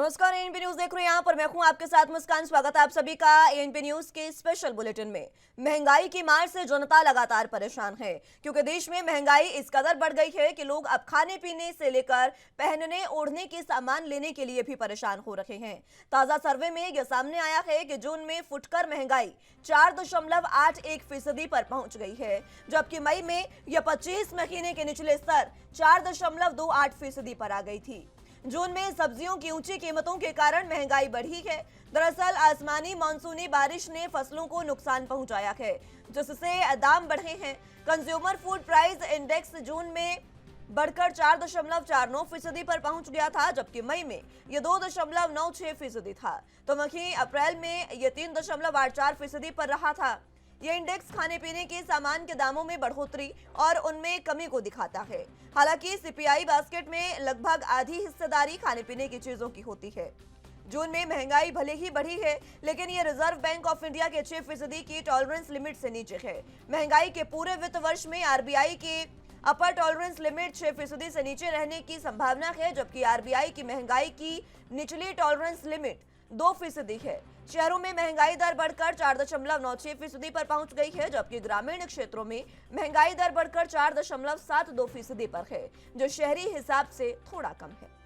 नमस्कार, ANP news देख रहे हैं। यहाँ पर मैं हूं आपके साथ मुस्कान। स्वागत है आप सभी का एएनपी न्यूज के स्पेशल बुलेटिन में। महंगाई की मार से जनता लगातार परेशान है, क्योंकि देश में महंगाई इस कदर बढ़ गई है कि लोग अब खाने पीने से लेकर पहनने ओढ़ने के सामान लेने के लिए भी परेशान हो रहे हैं। ताजा सर्वे में यह सामने आया है कि जून में फुटकर महंगाई 4.81% पर पहुंच गई है, जबकि मई में यह 25 महीने के निचले स्तर 4.28% पर आ गई थी। जून में सब्जियों की ऊंची कीमतों के कारण महंगाई बढ़ी है। दरअसल आसमानी मानसूनी बारिश ने फसलों को नुकसान पहुंचाया है, जिससे दाम बढ़े हैं। कंज्यूमर फूड प्राइस इंडेक्स जून में बढ़कर 4.49% पर पहुंच गया था, जबकि मई में यह 2.96% था, तो वहीं अप्रैल में यह 3.84% पर रहा था। यह इंडेक्स खाने पीने के सामान के दामों में बढ़ोतरी और उनमें कमी को दिखाता है। हालांकि सीपीआई बास्केट में लगभग आधी हिस्सेदारी खाने पीने की चीजों की होती है। जून में महंगाई भले ही बढ़ी है, लेकिन ये रिजर्व बैंक ऑफ इंडिया के 6% की टॉलरेंस लिमिट से नीचे है। महंगाई के पूरे वित्त वर्ष में आरबीआई की अपर टॉलरेंस लिमिट 6% से नीचे रहने की संभावना है, जबकि आरबीआई की महंगाई की निचली टॉलरेंस लिमिट 2% है। शहरों में महंगाई दर बढ़कर 4.96% पर पहुंच गई है, जबकि ग्रामीण क्षेत्रों में महंगाई दर बढ़कर 4.72% पर है, जो शहरी हिसाब से थोड़ा कम है।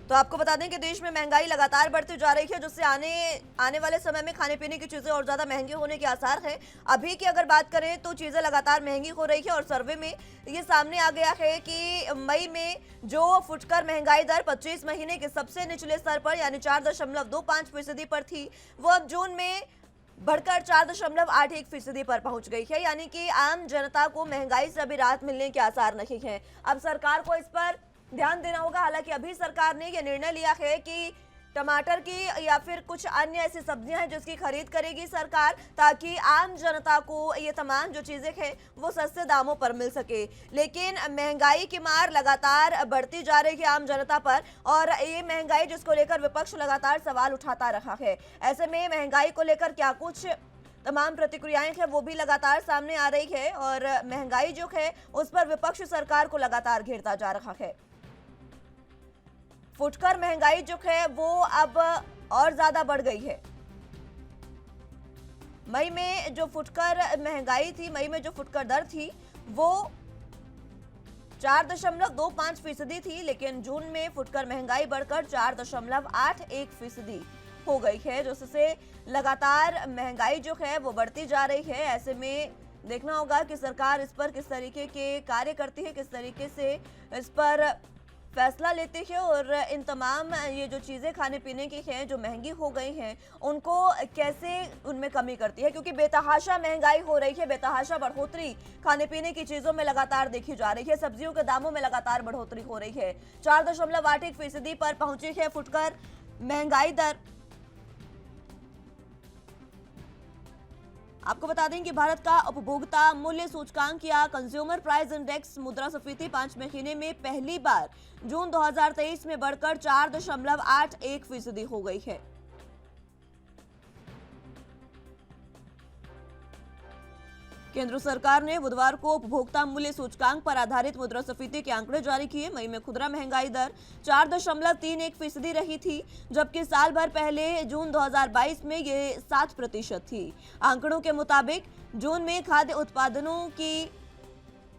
तो आपको बता दें कि देश में महंगाई लगातार बढ़ती जा रही है, जिससे आने वाले समय में खाने पीने की चीजें और ज्यादा महंगी होने के आसार हैं। अभी की अगर बात करें तो चीजें लगातार महंगी हो रही है और सर्वे में ये सामने आ गया है कि मई में जो फुटकर महंगाई दर 25 महीने के सबसे निचले स्तर पर यानी 4.25% पर थी, वो अब जून में बढ़कर 4.81% पर पहुंच गई है। यानी कि आम जनता को महंगाई से अभी राहत मिलने के आसार नहीं है। अब सरकार को इस पर ध्यान देना होगा। हालांकि अभी सरकार ने यह निर्णय लिया है कि टमाटर की या फिर कुछ अन्य ऐसी सब्जियां हैं जिसकी खरीद करेगी सरकार, ताकि आम जनता को ये तमाम जो चीजें हैं वो सस्ते दामों पर मिल सके। लेकिन महंगाई की मार लगातार बढ़ती जा रही है आम जनता पर, और ये महंगाई जिसको लेकर विपक्ष लगातार सवाल उठाता रहा है। ऐसे में महंगाई को लेकर क्या कुछ तमाम प्रतिक्रियाएं हैं वो भी लगातार सामने आ रही है, और महंगाई जो है उस पर विपक्ष सरकार को लगातार घेरता जा रहा है। फुटकर महंगाई जो है वो अब और ज्यादा बढ़ गई है। मई में जो फुटकर महंगाई थी, मई में जो फुटकर दर थी वो 4.25% थी, लेकिन जून में फुटकर महंगाई बढ़कर 4.81% हो गई है, जिससे लगातार महंगाई जो है वो बढ़ती जा रही है। ऐसे में देखना होगा कि सरकार इस पर किस तरीके के कार्य करती है, किस तरीके से इस पर फैसला लेते हैं, और इन तमाम ये जो चीज़ें खाने पीने की हैं जो महंगी हो गई हैं उनको कैसे उनमें कमी करती है, क्योंकि बेतहाशा महंगाई हो रही है, बेतहाशा बढ़ोतरी खाने पीने की चीज़ों में लगातार देखी जा रही है। सब्जियों के दामों में लगातार बढ़ोतरी हो रही है। 4.81% पर पहुंची है फुटकर महंगाई दर। आपको बता दें कि भारत का उपभोक्ता मूल्य सूचकांक या कंज्यूमर प्राइस इंडेक्स मुद्रास्फीति 5 महीने में पहली बार जून 2023 में बढ़कर 4.81% हो गई है। केंद्र सरकार ने बुधवार को उपभोक्ता मूल्य सूचकांक पर आधारित मुद्रास्फीति के आंकड़े जारी किए। मई में खुदरा महंगाई दर 4.31% रही थी, जबकि साल भर पहले जून 2022 में ये 7% थी। आंकड़ों के मुताबिक जून में खाद्य उत्पादनों की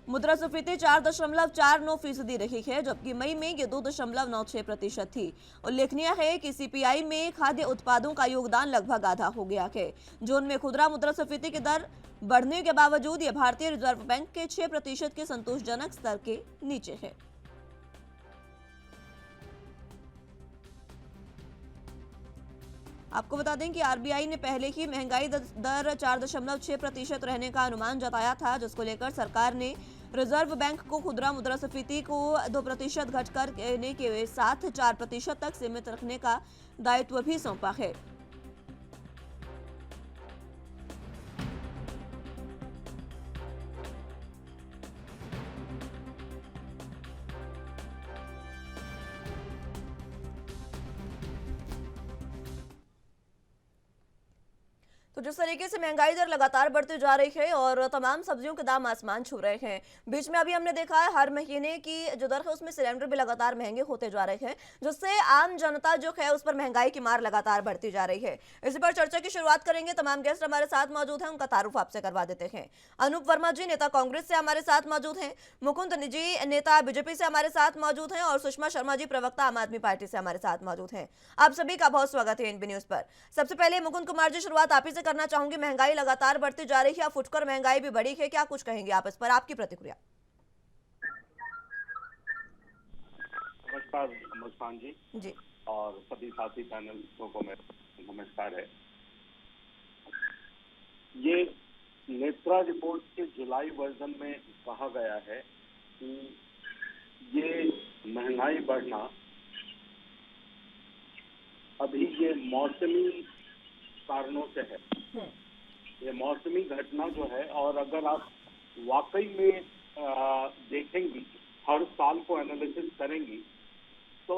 मुद्रास्फीति 4.49% रही है, जबकि मई में ये 2.96% थी। उल्लेखनीय है कि सीपीआई में खाद्य उत्पादों का योगदान लगभग आधा हो गया है। जून में खुदरा मुद्रास्फीति की दर बढ़ने के बावजूद यह भारतीय रिजर्व बैंक के 6% के संतोषजनक स्तर के नीचे है। आपको बता दें कि आरबीआई ने पहले ही महंगाई दर 4.6% रहने का अनुमान जताया था, जिसको लेकर सरकार ने रिजर्व बैंक को खुदरा मुद्रास्फीति को 2% घटकर करने के साथ 4% तक सीमित रखने का दायित्व भी सौंपा है। तो जिस तरीके से महंगाई दर लगातार बढ़ती जा रही है और तमाम सब्जियों के दाम आसमान छू रहे हैं, बीच में अभी हमने देखा है हर महीने की जो दर है उसमें सिलेंडर भी लगातार महंगे होते जा रहे हैं, जिससे आम जनता जो है उस पर महंगाई की मार लगातार बढ़ती जा रही है। इसी पर चर्चा की शुरुआत करेंगे। तमाम गेस्ट हमारे साथ मौजूद हैं, उनका तारुफ आपसे करवा देते हैं। अनूप वर्मा जी नेता कांग्रेस से हमारे साथ मौजूद हैं, मुकुंद जी नेता बीजेपी से हमारे साथ मौजूद हैं और सुषमा शर्मा जी प्रवक्ता आम आदमी पार्टी से हमारे साथ मौजूद हैं। आप सभी का बहुत स्वागत है एनबी न्यूज पर। सबसे पहले मुकुंद कुमार जी, शुरुआत आप ही से करना चाहूंगी। महंगाई लगातार बढ़ती जा रही है, फुटकर महंगाई भी बढ़ी है, क्या कुछ कहेंगे आप इस पर, आपकी प्रतिक्रिया? नमस्कार मुस्कान जी जी और सभी साथी पैनलिस्टों को मेरा नमस्कार है। ये नेत्रा रिपोर्ट के जुलाई वर्जन में कहा गया है कि ये महंगाई बढ़ना अभी ये मौसमी कारणों से है। ये मौसमी घटना जो है, और अगर आप वाकई में देखेंगी, हर साल को एनालिसिस करेंगी, तो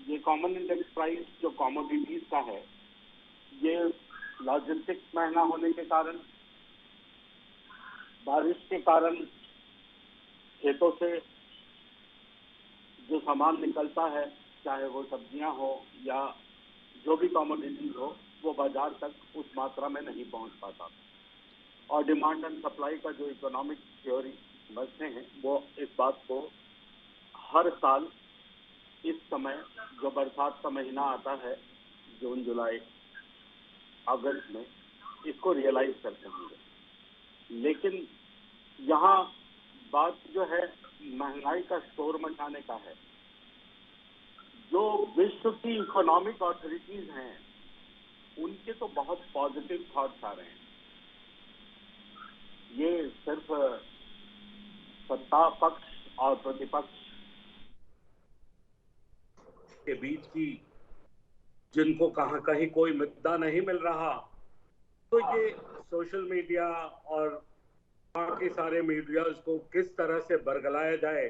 ये कॉमन इंडेक्स प्राइस जो कमोडिटीज का है, ये लॉजिस्टिक्स महंगा होने के कारण, बारिश के कारण खेतों से जो सामान निकलता है, चाहे वो सब्जियां हो या जो भी कमोडिटीज हो, वो बाजार तक उस मात्रा में नहीं पहुंच पाता। और डिमांड एंड सप्लाई का जो इकोनॉमिक थ्योरी समझते हैं, वो इस बात को हर साल इस समय जो बरसात का महीना आता है, जून जुलाई अगस्त में, इसको रियलाइज करते होंगे। लेकिन यहाँ बात जो है महंगाई का शोर मचाने का है। जो विश्व की इकोनॉमिक अथॉरिटीज हैं, उनके तो बहुत पॉजिटिव थॉट्स आ रहे हैं। ये सिर्फ सत्ता पक्ष और प्रतिपक्ष के बीच की, जिनको कहीं कोई मुद्दा नहीं मिल रहा, तो ये सोशल मीडिया और बाकी सारे मीडियाज को किस तरह से बरगलाया जाए,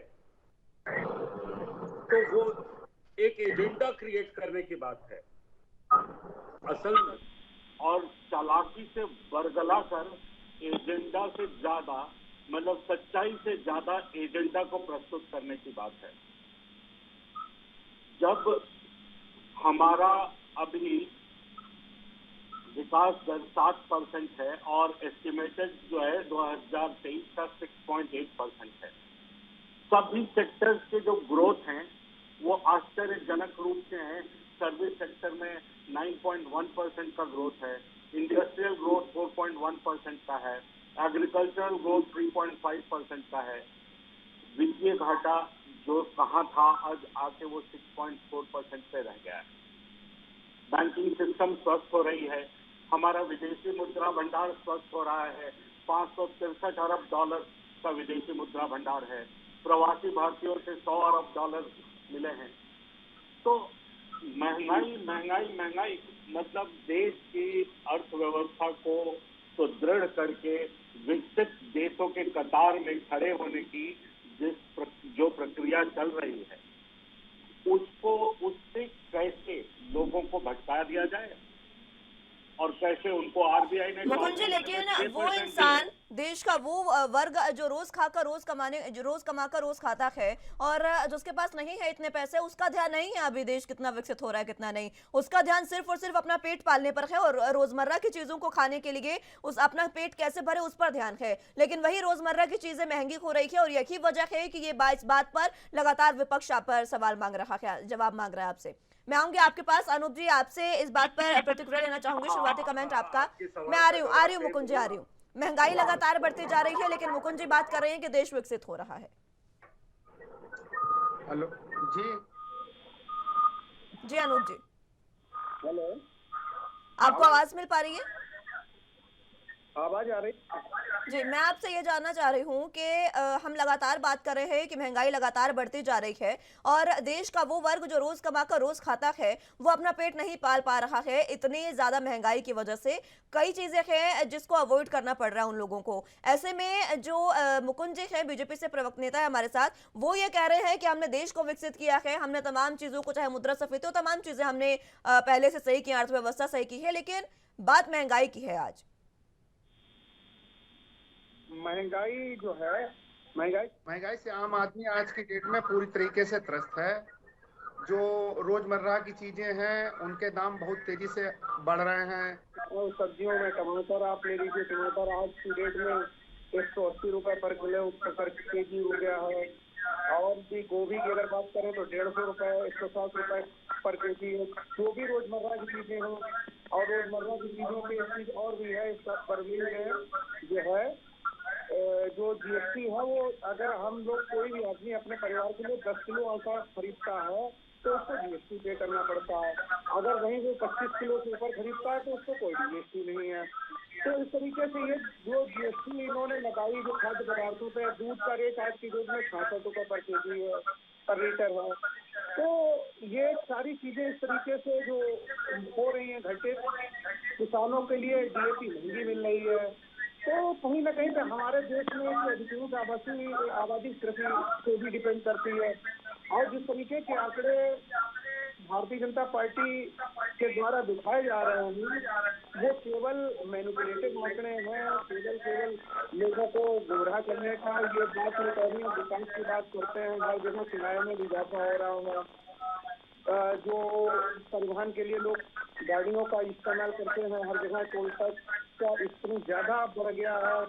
तो वो एक एजेंडा क्रिएट करने की बात है असल में। और चालाकी से बरगला कर एजेंडा से ज्यादा, मतलब सच्चाई से ज्यादा एजेंडा को प्रस्तुत करने की बात है। जब हमारा अभी विकास दर 7% है और एस्टिमेटेड जो है 2023 का 6.8% है। सभी सेक्टर्स के जो ग्रोथ हैं वो आश्चर्यजनक रूप से हैं। सर्विस सेक्टर में 9.1% का ग्रोथ है, इंडस्ट्रियल ग्रोथ 4.1% का है, एग्रीकल्चरल ग्रोथ 3.5% का है। वित्तीय घाटा जो कहाँ था, आज आके वो 6.4% पे रह गया है। बैंकिंग सिस्टम स्वस्थ हो रही है, हमारा विदेशी मुद्रा भंडार स्वस्थ हो रहा है। 563 अरब डॉलर का विदेशी मुद्रा भंडार है, प्रवासी भारतीयों से 100 अरब डॉलर मिले हैं। तो महंगाई महंगाई महंगाई मतलब देश की अर्थव्यवस्था को सुदृढ़ करके विकसित देशों के कतार में खड़े होने की जो प्रक्रिया चल रही है, उसको उससे कैसे लोगों को भटका दिया जाए और कैसे उनको आरबीआई ने। मुकुंद जी, लेकिन वो इंसान, देश का वो वर्ग जो रोज कमाकर रोज खाता है और जिसके पास नहीं है इतने पैसे, उसका ध्यान नहीं है अभी देश कितना विकसित हो रहा है कितना नहीं। उसका ध्यान सिर्फ और सिर्फ अपना पेट पालने पर है और रोजमर्रा की चीजों को खाने के लिए उस अपना पेट कैसे भरे उस पर ध्यान है। लेकिन वही रोजमर्रा की चीजें महंगी हो रही है और यही वजह है कि ये इस बात पर लगातार विपक्ष आप पर सवाल मांग रहा है, जवाब मांग रहा है आपसे। मैं आऊंगी आपके पास। अनूप जी, आपसे इस बात पर प्रतिक्रिया लेना चाहूंगी। शुरुआती कमेंट आपका। मैं आ रही हूँ मुकुंद जी, आ रही हूँ। महंगाई लगातार बढ़ती जा रही है, लेकिन मुकुंद जी बात कर रहे हैं कि देश विकसित हो रहा है। हेलो जी। जी अनूप जी, हेलो, आपको आवाज मिल पा रही है? आवाज आ रही? जी, मैं आपसे ये जानना चाह रही हूँ कि हम लगातार बात कर रहे हैं कि महंगाई लगातार बढ़ती जा रही है और देश का वो वर्ग जो रोज कमाकर रोज खाता है वो अपना पेट नहीं पाल पा रहा है इतनी ज्यादा महंगाई की वजह से। कई चीजें हैं जिसको अवॉइड करना पड़ रहा है उन लोगों को। ऐसे में जो मुकुंद जी हैं, बीजेपी से प्रवक्ता नेता है हमारे साथ, वो ये कह रहे हैं कि हमने देश को विकसित किया है, हमने तमाम चीजों को, चाहे मुद्रास्फीति हो, तमाम चीजें हमने पहले से सही की, अर्थव्यवस्था सही की है, लेकिन बात महंगाई की है आज। महंगाई जो है, महंगाई से आम आदमी आज की डेट में पूरी तरीके से त्रस्त है। जो रोजमर्रा की चीजें हैं उनके दाम बहुत तेजी से बढ़ रहे हैं। और सब्जियों में टमाटर आप ले लीजिए, टमाटर आज की डेट में 180 रुपए पर किलो पर केजी हो गया है। और भी गोभी की अगर बात करें तो 150 रुपए, 160 रुपए पर केजी है। जो भी रोजमर्रा की चीजें हों, और रोजमर्रा की चीजों की एक चीज और भी है, इसका परवीन जो है जो जीएसटी है, वो अगर हम लोग कोई भी आदमी अपने परिवार के लिए 10 किलो आटा खरीदता है तो उसको जीएसटी पे करना पड़ता है। अगर वहीं वो 25 किलो से ऊपर खरीदता है तो उसको कोई जीएसटी नहीं है। तो इस तरीके से ये जो जीएसटी इन्होंने लगाई जो खाद्य पदार्थों पे, दूध का रेट आज की डेट में 66 रुपए पर केजी है, पर लीटर है। तो ये सारी चीजें इस तरीके से जो हो रही हैं घटे, किसानों के लिए डीएपी महंगी मिल रही है। तो कहीं ना कहीं पे हमारे देश में अधिकृत आबादी कृषि पे भी डिपेंड करती है। और जिस तरीके के आंकड़े भारतीय जनता पार्टी के द्वारा दिखाए जा रहे हैं वो केवल मैनिपुलेटिव आंकड़े हैं, केवल लोगों को गुमराह करने का। ये बात में कह रही है, विकास की बात करते हैं, हर जगह किराए में भी इजाफा हो रहा है। जो परिवहन के लिए लोग गाड़ियों का इस्तेमाल करते हैं, हर जगह टोल टैक्स का इतना ज्यादा बढ़ गया है।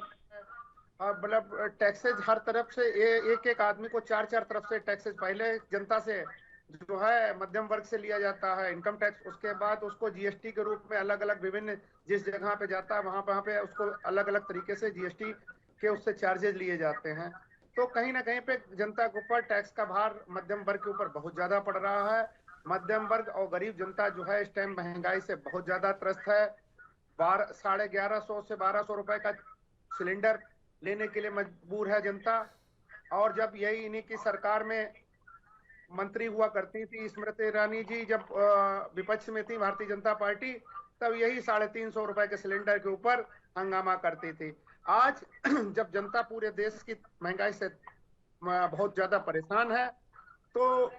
मतलब टैक्सेज हर तरफ से, एक एक आदमी को चार तरफ से टैक्सेज पहले जनता से जो है मध्यम वर्ग से लिया जाता है इनकम टैक्स, उसके बाद उसको जीएसटी के रूप में अलग अलग विभिन्न जिस जगह पे जाता है वहां पे उसको अलग अलग तरीके से जीएसटी के उससे चार्जेज लिए जाते हैं। तो कहीं ना कहीं पे जनता के ऊपर टैक्स का भार मध्यम वर्ग के ऊपर बहुत ज्यादा पड़ रहा है। मध्यम वर्ग और गरीब जनता जो है इस टाइम महंगाई से बहुत ज्यादा त्रस्त है। 1150 से 1200 रुपए का सिलेंडर लेने के लिए मजबूर है जनता। और जब यही इन्हीं की सरकार में मंत्री हुआ करती थी स्मृति ईरानी जी, जब विपक्ष में थी भारतीय जनता पार्टी, तब यही 350 रुपए के सिलेंडर के ऊपर हंगामा करती थी। आज जब जनता पूरे देश की महंगाई से बहुत ज्यादा परेशान है, तो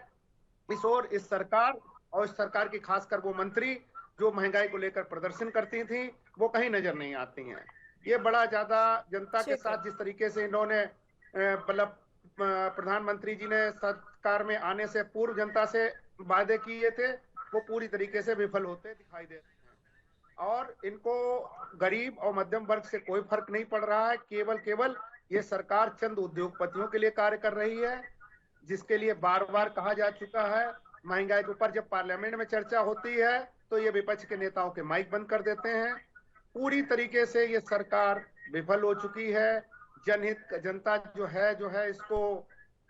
इस ओर इस सरकार और इस सरकार की खासकर वो मंत्री जो महंगाई को लेकर प्रदर्शन करती थी वो कहीं नजर नहीं आती हैं। ये बड़ा ज्यादा जनता के साथ जिस तरीके से इन्होंने मतलब प्रधानमंत्री जी ने सरकार में आने से पूर्व जनता से वादे किए थे वो पूरी तरीके से विफल होते दिखाई दे रहे हैं। और इनको गरीब और मध्यम वर्ग से कोई फर्क नहीं पड़ रहा है। केवल ये सरकार चंद उद्योगपतियों के लिए कार्य कर रही है, जिसके लिए बार बार कहा जा चुका है। महंगाई के ऊपर जब पार्लियामेंट में चर्चा होती है तो ये विपक्ष के नेताओं के माइक बंद कर देते हैं। पूरी तरीके से ये सरकार विफल हो चुकी है। जनहित जनता जो है इसको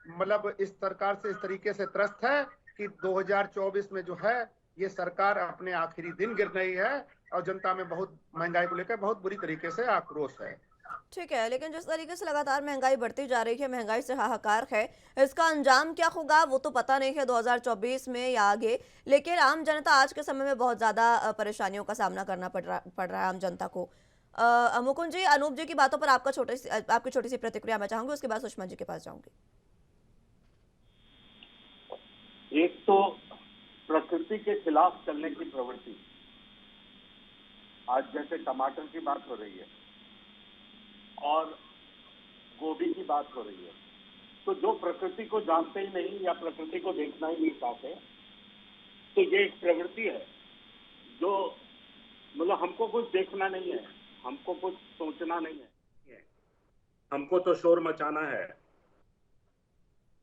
मतलब इस सरकार से इस तरीके से त्रस्त है कि 2024 में जो है ये सरकार अपने आखिरी दिन गिर रही है और जनता में बहुत महंगाई को लेकर बहुत बुरी तरीके से आक्रोश है। ठीक है, लेकिन जिस तरीके से लगातार महंगाई बढ़ती जा रही है, महंगाई से हाहाकार है, इसका अंजाम क्या होगा वो तो पता नहीं है 2024 में या आगे, लेकिन आम जनता आज के समय में बहुत ज़्यादा परेशानियों का सामना करना पड़ रहा है आम जनता को। मुकुंद जी, अनूप जी की बातों पर आपकी छोटी सी प्रतिक्रिया मैं चाहूंगी, उसके बाद सुषमा जी के पास जाऊंगी। एक तो प्रकृति के खिलाफ चलने की प्रवृत्ति, आज जैसे टमाटर की बात हो रही है और गोभी की बात हो रही है, तो जो प्रकृति को जानते ही नहीं या प्रकृति को देखना ही नहीं चाहते, तो ये एक प्रवृत्ति है जो मतलब हमको कुछ देखना नहीं है, हमको कुछ सोचना नहीं है, हमको तो शोर मचाना है।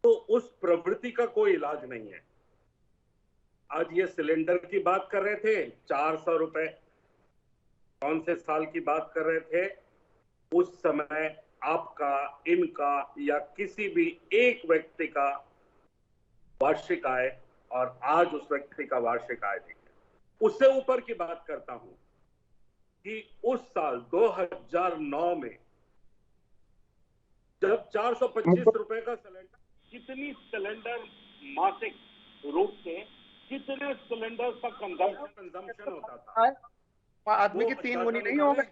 तो उस प्रवृत्ति का कोई इलाज नहीं है। आज ये सिलेंडर की बात कर रहे थे, 400 रुपए, कौन से साल की बात कर रहे थे? उस समय आपका, इनका या किसी भी एक व्यक्ति का वार्षिक आय और आज उस व्यक्ति का वार्षिक आय देखिए। उससे ऊपर की बात करता हूं कि उस साल 2009 में जब 425 रुपए का सिलेंडर, कितनी सिलेंडर मासिक रूप से कितने सिलेंडर का कंजम्पशन होता था, आदमी की 3 गुनी नहीं हो गए।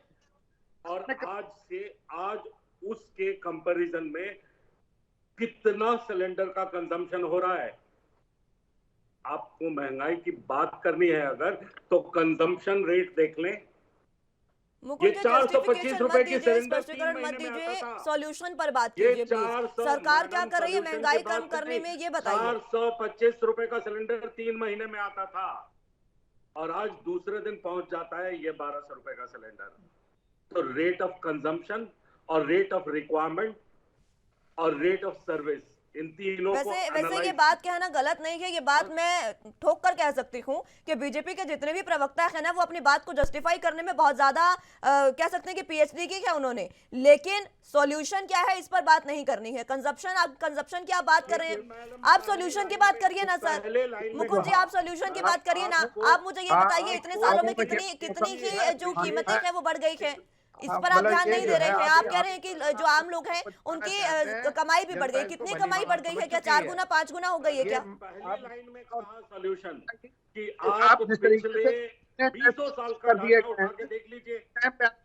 और आज उसके कंपैरिजन में कितना सिलेंडर का कंजम्पशन हो रहा है। आपको महंगाई की बात करनी है अगर, तो कंजम्पशन रेट देख लें। मुकुल जी, 425 रुपए की सिलेंडर 3 स्पष्टीकरण मत महीने में दीजिए, आता था। सॉल्यूशन पर बात ये कीजिए प्लीज। 400, सरकार क्या मैडम कर रही है सॉल्यूशन महंगाई की कम बात करने में, ये बताइए। 425 रुपए का सिलेंडर 3 महीने में आता था और आज दूसरे दिन पहुंच जाता है ये 1200 रुपए का सिलेंडर। तो रेट ऑफ कंजम्पशन और रेट ऑफ रिक्वायरमेंट और रेट ऑफ सर्विस, इन तीनों को वैसे ये बात कहना गलत नहीं है, ये बात मैं ठोक कर कह सकती हूँ कि बीजेपी के जितने भी प्रवक्ता है ना, वो अपनी बात को जस्टिफाई करने में बहुत ज्यादा कह सकते हैं कि पीएचडी की है उन्होंने, लेकिन सॉल्यूशन क्या है इस पर बात नहीं करनी है। कंजप्शन की आप बात कर रहे हैं, आप सॉल्यूशन की बात करिए ना सर। मुकुल जी, आप सॉल्यूशन की बात करिए ना। आप मुझे ये बताइए इतने सालों में कितनी ही जो कीमतें हैं वो बढ़ गई है, इस पर आप ध्यान नहीं दे रहे हैं। आप कह रहे हैं कि जो आम लोग हैं उनकी कमाई भी बढ़ गई। कितनी कमाई बढ़ गई है? क्या 4 गुना 5 गुना हो गई है क्या? पहली लाइन में कहा सॉल्यूशन कि आप पिछले 20 साल का डाटा उठा के देख लीजिए।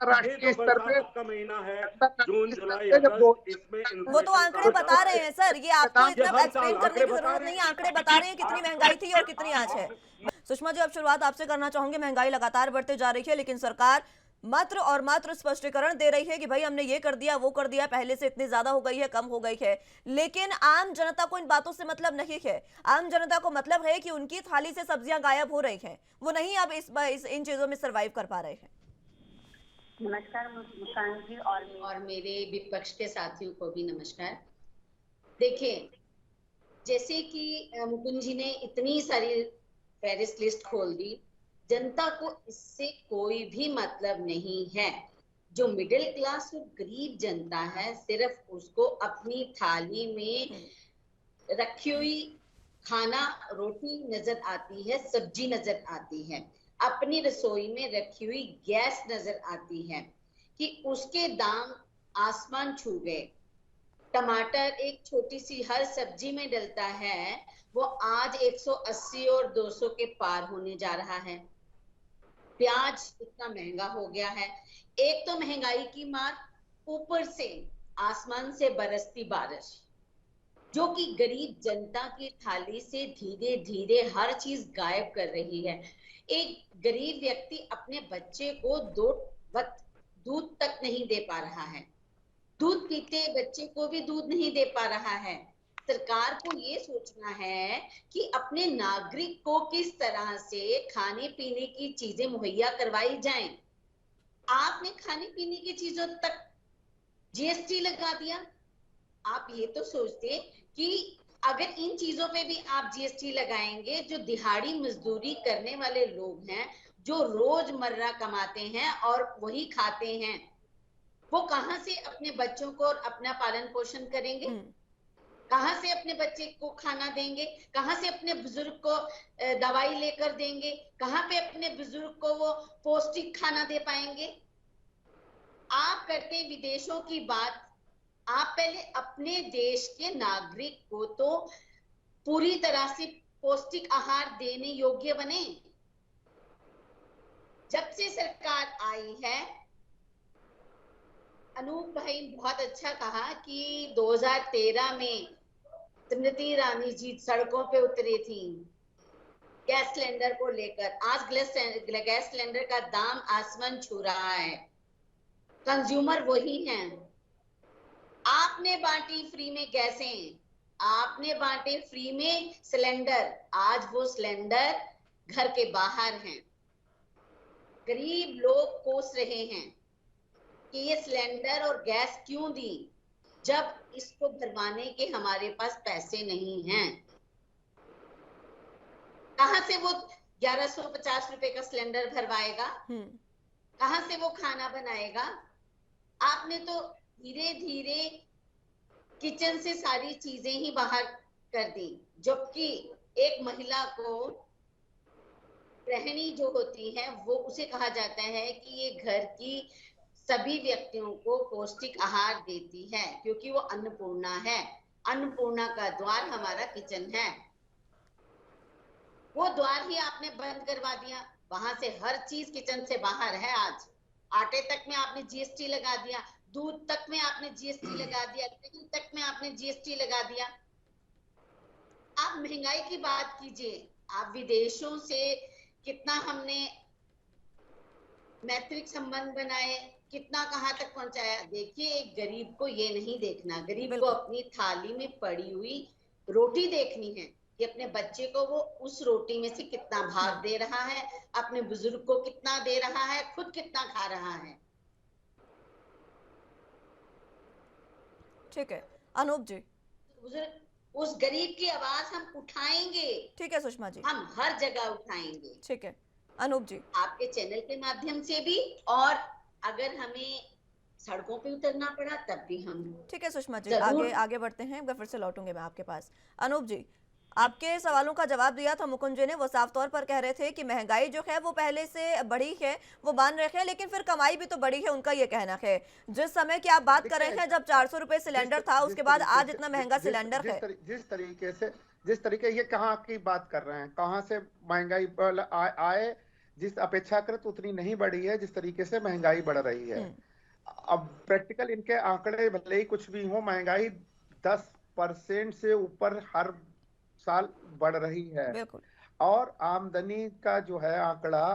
राष्ट्रीय स्तर पे का महीना है, जून जुलाई अगस्त, इसमें वो तो आंकड़े बता रहे हैं सर, ये आपको इतना एक्सप्लेन करने की जरूरत नहीं है। आंकड़े बता रहे हैं कितनी महंगाई थी और कितनी आज है। सुषमा जी, अब शुरुआत आपसे करना चाहूंगे। महंगाई लगातार बढ़ते जा रही है, लेकिन सरकार मात्र और मात्र स्पष्टीकरण दे रही है कि भाई हमने ये कर दिया, वो कर दिया, पहले से इतनी ज्यादा हो गई है, कम हो गई है। लेकिन आम जनता को इन बातों से मतलब नहीं है। आम जनता को मतलब है कि उनकी थाली से सब्जियां गायब हो रही हैं, वो नहीं अब इन चीजों में सर्वाइव कर पा रहे हैं। नमस्कार मुस्कान जी, और मेरे विपक्ष के साथियों को भी नमस्कार। देखिए, जैसे कि मुकुंद जी ने इतनी सारी फेरिस्ट लिस्ट खोल दी, जनता को इससे कोई भी मतलब नहीं है। जो मिडिल क्लास और गरीब जनता है, सिर्फ उसको अपनी थाली में रखी हुई खाना, रोटी नजर आती है, सब्जी नजर आती है, अपनी रसोई में रखी हुई गैस नजर आती है कि उसके दाम आसमान छू गए। टमाटर एक छोटी सी हर सब्जी में डलता है, वो आज 180 और 200 के पार होने जा रहा है। प्याज इतना महंगा हो गया है। एक तो महंगाई की मार, ऊपर से आसमान से बरसती बारिश, जो कि गरीब जनता की थाली से धीरे धीरे हर चीज गायब कर रही है। एक गरीब व्यक्ति अपने बच्चे को 2 वक्त दूध तक नहीं दे पा रहा है। दूध पीते बच्चे को भी दूध नहीं दे पा रहा है। सरकार को ये सोचना है कि अपने नागरिक को किस तरह से खाने पीने की चीजें मुहैया करवाई जाएं। आपने खाने पीने की चीजों तक जीएसटी लगा दिया। आप ये तो सोचते कि अगर इन चीजों पे भी आप जीएसटी लगाएंगे, जो दिहाड़ी मजदूरी करने वाले लोग हैं, जो रोजमर्रा कमाते हैं और वही खाते हैं, वो कहां से अपने बच्चों को और अपना पालन पोषण करेंगे? कहां से अपने बच्चे को खाना देंगे? कहां से अपने बुजुर्ग को दवाई लेकर देंगे? कहां पे अपने बुजुर्ग को वो पौष्टिक खाना दे पाएंगे? आप करते विदेशों की बात, आप पहले अपने देश के नागरिक को तो पूरी तरह से पौष्टिक आहार देने योग्य बने। जब से सरकार आई है, अनूप भाई बहुत अच्छा कहा कि 2013 में स्मृति ईरानी जी सड़कों पे उतरी थी गैस सिलेंडर को लेकर। आज गैस सिलेंडर का दाम आसमान छू रहा है। कंज्यूमर वही हैं। आपने बांटी फ्री में गैसें, आपने बांटे फ्री में सिलेंडर, आज वो सिलेंडर घर के बाहर हैं। गरीब लोग कोस रहे हैं कि ये सिलेंडर और गैस क्यों दी, जब इसको भरवाने के हमारे पास पैसे नहीं हैं। कहां से वो 1150 रुपए का सिलेंडर भरवाएगा? कहां से वो खाना बनाएगा? आपने तो धीरे धीरे किचन से सारी चीजें ही बाहर कर दी, जबकि एक महिला को गृहिणी जो होती है, वो उसे कहा जाता है कि ये घर की सभी व्यक्तियों को पौष्टिक आहार देती है, क्योंकि वो अन्नपूर्णा है। अन्नपूर्णा का द्वार हमारा किचन है। वो द्वार ही आपने बंद करवा दिया। वहां से हर चीज किचन से बाहर है आज। आटे तक में आपने जीएसटी लगा दिया, दूध तक में आपने जीएसटी लगा दिया, तेल तक में आपने जीएसटी लगा दिया। आप महंगाई की बात कीजिए। आप विदेशों से कितना हमने मैत्रिक संबंध बनाए, कितना कहाँ तक पहुंचाया। देखिए, एक गरीब को ये नहीं देखना, गरीब को बिल्कुल। अपनी थाली में पड़ी हुई रोटी देखनी है कि अपने बच्चे को वो उस रोटी में से कितना भाग दे रहा है, अपने बुजुर्ग को कितना दे रहा है, खुद कितना खा रहा है। ठीक है अनूप जी। बुजुर्ग, उस गरीब की आवाज हम उठाएंगे, ठीक है सुषमा जी। हम हर जगह उठाएंगे, ठीक है अनूप जी। आपके चैनल के माध्यम से भी, और अगर हमें सड़कों पे उतरना पड़ा तब भी हम ठीक है सुषमा जी, जरूर। आगे आगे बढ़ते हैं, एक बार फिर से लौटूंगे मैं आपके पास। अनूप जी, आपके सवालों का जवाब दिया था मुकुंद जी ने। वो साफ तौर पर कह रहे थे कि महंगाई जो है वो पहले से बढ़ी है, वो मान रहे हैं, लेकिन फिर कमाई भी तो बढ़ी है, उनका ये कहना है। जिस समय की आप बात कर रहे हैं, जब 400 रुपए सिलेंडर था, उसके बाद आज इतना महंगा सिलेंडर है। जिस तरीके ये कहाँ की बात कर रहे हैं, कहाँ से महंगाई आए। जिस अपेक्षाकृत उतनी नहीं बढ़ी है जिस तरीके से महंगाई बढ़ रही है। अब प्रैक्टिकल इनके आंकड़े भले ही कुछ भी हो, महंगाई 10% से ऊपर हर साल बढ़ रही है। बिल्कुल। और आमदनी का जो है आंकड़ा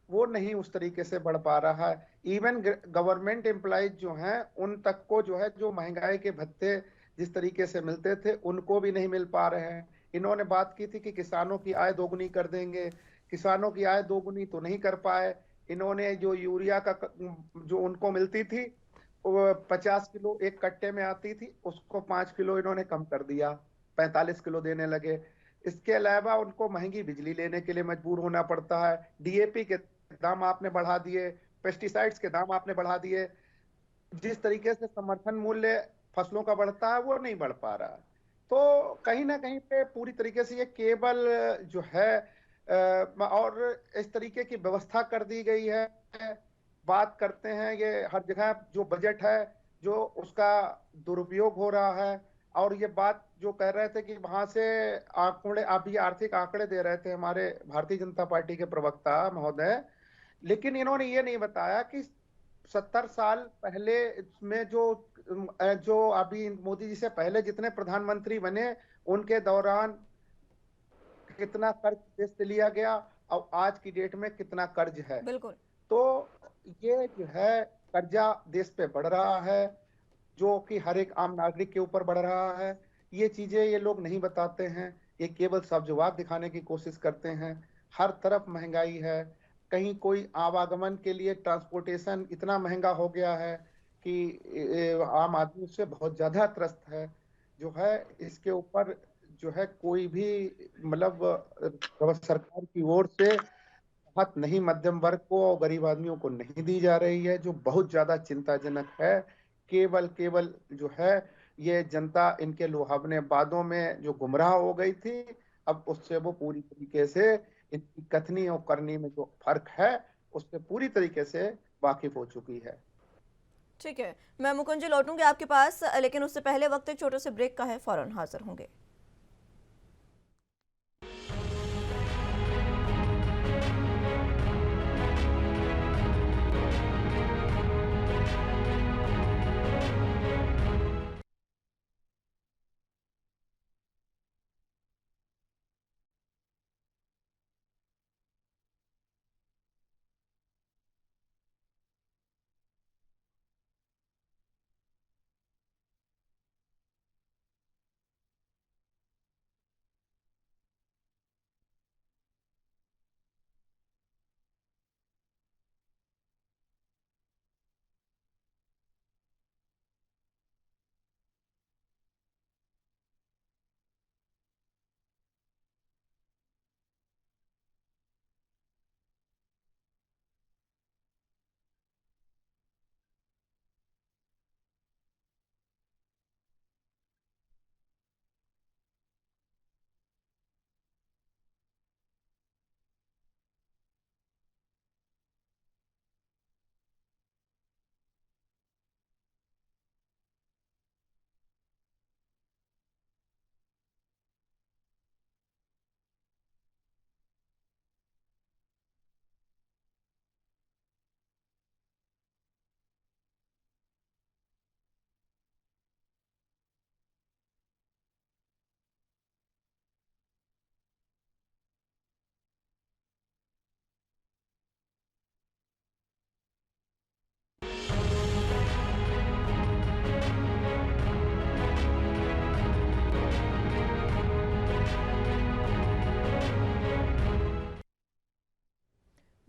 वो नहीं उस तरीके से बढ़ पा रहा है। इवन गवर्नमेंट एम्प्लॉइज जो हैं उन तक को जो है, जो महंगाई के भत्ते जिस तरीके से मिलते थे उनको भी नहीं मिल पा रहे हैं। इन्होंने बात की थी कि किसानों की आय दोगुनी कर देंगे, किसानों की आय दोगुनी तो नहीं कर पाए। इन्होंने जो यूरिया का जो उनको मिलती थी, वो 50 किलो एक कट्टे में आती थी, उसको 5 किलो इन्होंने कम कर दिया, 45 किलो देने लगे। इसके अलावा उनको महंगी बिजली लेने के लिए मजबूर होना पड़ता है। डीएपी के दाम आपने बढ़ा दिए, पेस्टिसाइड्स के दाम आपने बढ़ा दिए। जिस तरीके से समर्थन मूल्य फसलों का बढ़ता है वो नहीं बढ़ पा रहा। तो कहीं ना कहीं पे पूरी तरीके से ये केवल जो है और इस तरीके की व्यवस्था कर दी गई है। बात करते हैं ये हर जगह जो बजट है जो उसका दुरुपयोग हो रहा है। और ये बात जो कह रहे थे कि वहां से आंकड़े, अभी आर्थिक आंकड़े दे रहे थे हमारे भारतीय जनता पार्टी के प्रवक्ता महोदय, लेकिन इन्होंने ये नहीं बताया कि 70 साल पहले में जो अभी मोदी जी से पहले जितने प्रधानमंत्री बने उनके दौरान कितना कर्ज देश से लिया गया और आज की डेट में कितना कर्ज है। बिल्कुल। तो ये जो है कर्जा देश पे बढ़ रहा है, जो कि हर एक आम नागरिक के ऊपर बढ़ रहा है। ये चीजें ये लोग नहीं बताते हैं, ये केवल सब्जवाग दिखाने की कोशिश करते हैं। हर तरफ महंगाई है, कहीं कोई आवागमन के लिए ट्रांसपोर्टेशन इतना महंगा हो गया है कि आम आदमी उससे बहुत ज्यादा त्रस्त है। जो है इसके ऊपर जो है कोई भी मतलब सरकार की ओर से राहत नहीं मध्यम वर्ग को और गरीब आदमियों को नहीं दी जा रही है, जो बहुत ज्यादा चिंताजनक है। केवल केवल जो है ये जनता इनके लुभावने वादों में जो गुमराह हो गई थी, अब उससे वो पूरी तरीके से इनकी कथनी और करनी में जो फर्क है उससे पूरी तरीके से वाकिफ हो चुकी है। ठीक है, मैं मुकुंद जी लौटूंगी आपके पास, लेकिन उससे पहले वक्त एक छोटे से ब्रेक का है, फौरन हाजिर होंगे।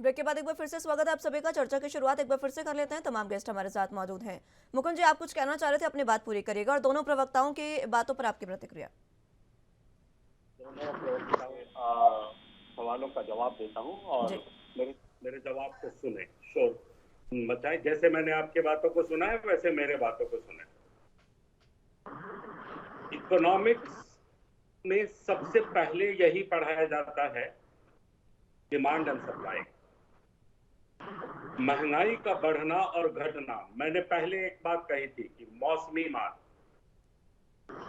ब्रेक के बाद एक बार फिर से स्वागत है आप सभी का। चर्चा की शुरुआत एक बार फिर से कर लेते हैं। तमाम गेस्ट हमारे साथ मौजूद हैं। मुकुंद जी, आप कुछ कहना चाह रहे थे, अपनी बात पूरी करिएगा और दोनों प्रवक्ताओं की बातों पर आपकी प्रतिक्रिया। दोनों सवालों का जवाब देता हूं और मेरे जवाब को सुने, शोर मचाए। जैसे मैंने आपके बातों को सुना है वैसे मेरे बातों को सुने। इकोनॉमिक्स में सबसे पहले यही पढ़ाया जाता है, डिमांड एंड सप्लाई, महंगाई का बढ़ना और घटना। मैंने पहले एक बात कही थी कि मौसमी मार,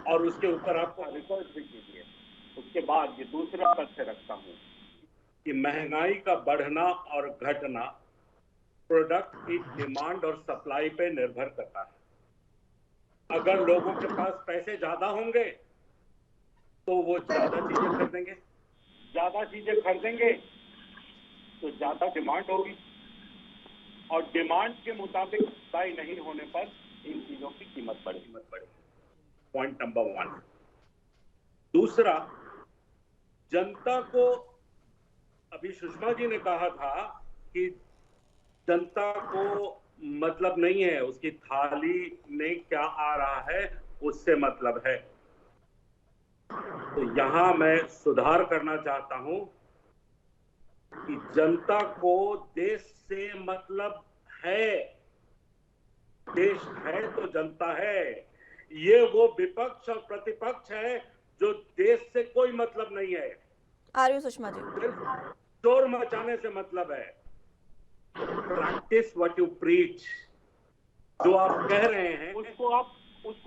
और उसके ऊपर आपको रिसर्च भी कीजिए। उसके बाद ये दूसरा तथ्य रखता हूं कि महंगाई का बढ़ना और घटना प्रोडक्ट की डिमांड और सप्लाई पे निर्भर करता है। अगर लोगों के पास पैसे ज्यादा होंगे तो वो ज्यादा चीजें खरीदेंगे, ज्यादा चीजें खरीदेंगे तो ज्यादा डिमांड होगी, और डिमांड के मुताबिक सप्लाई नहीं होने पर इन चीजों की कीमत बढ़ेगी। Point number 1। दूसरा, जनता को, अभी सुषमा जी ने कहा था कि जनता को मतलब नहीं है, उसकी थाली में क्या आ रहा है उससे मतलब है। तो यहां मैं सुधार करना चाहता हूं कि जनता को देश से मतलब है। देश है तो जनता है। ये वो विपक्ष और प्रतिपक्ष है जो देश से कोई मतलब नहीं है। आ रही हूं सुषमा जी। सिर्फ शोर मचाने से मतलब है। Practice what you preach. जो आप कह रहे हैं उसको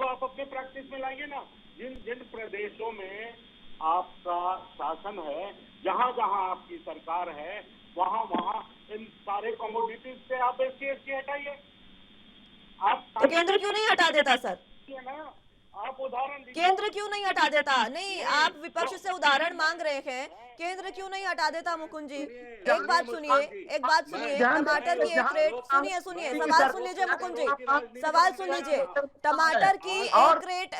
आप अपने प्रैक्टिस में लाइए ना। जिन प्रदेशों में आपका शासन है, जहां जहां आपकी सरकार है, वहां इन सारे कमोडिटीज से आप GST हटाइए। आप तो केंद्र क्यों नहीं हटा देता सर? आप उदाहरण दीजिए। केंद्र क्यों नहीं हटा देता? नहीं, आप विपक्ष से उदाहरण मांग रहे हैं, केंद्र क्यों नहीं हटा देता? मुकुंद जी, एक बात सुनिए, टमाटर की एक रेट, सुनिए, सवाल सुन लीजिए मुकुंद जी, सवाल सुन लीजिए। टमाटर की एक रेट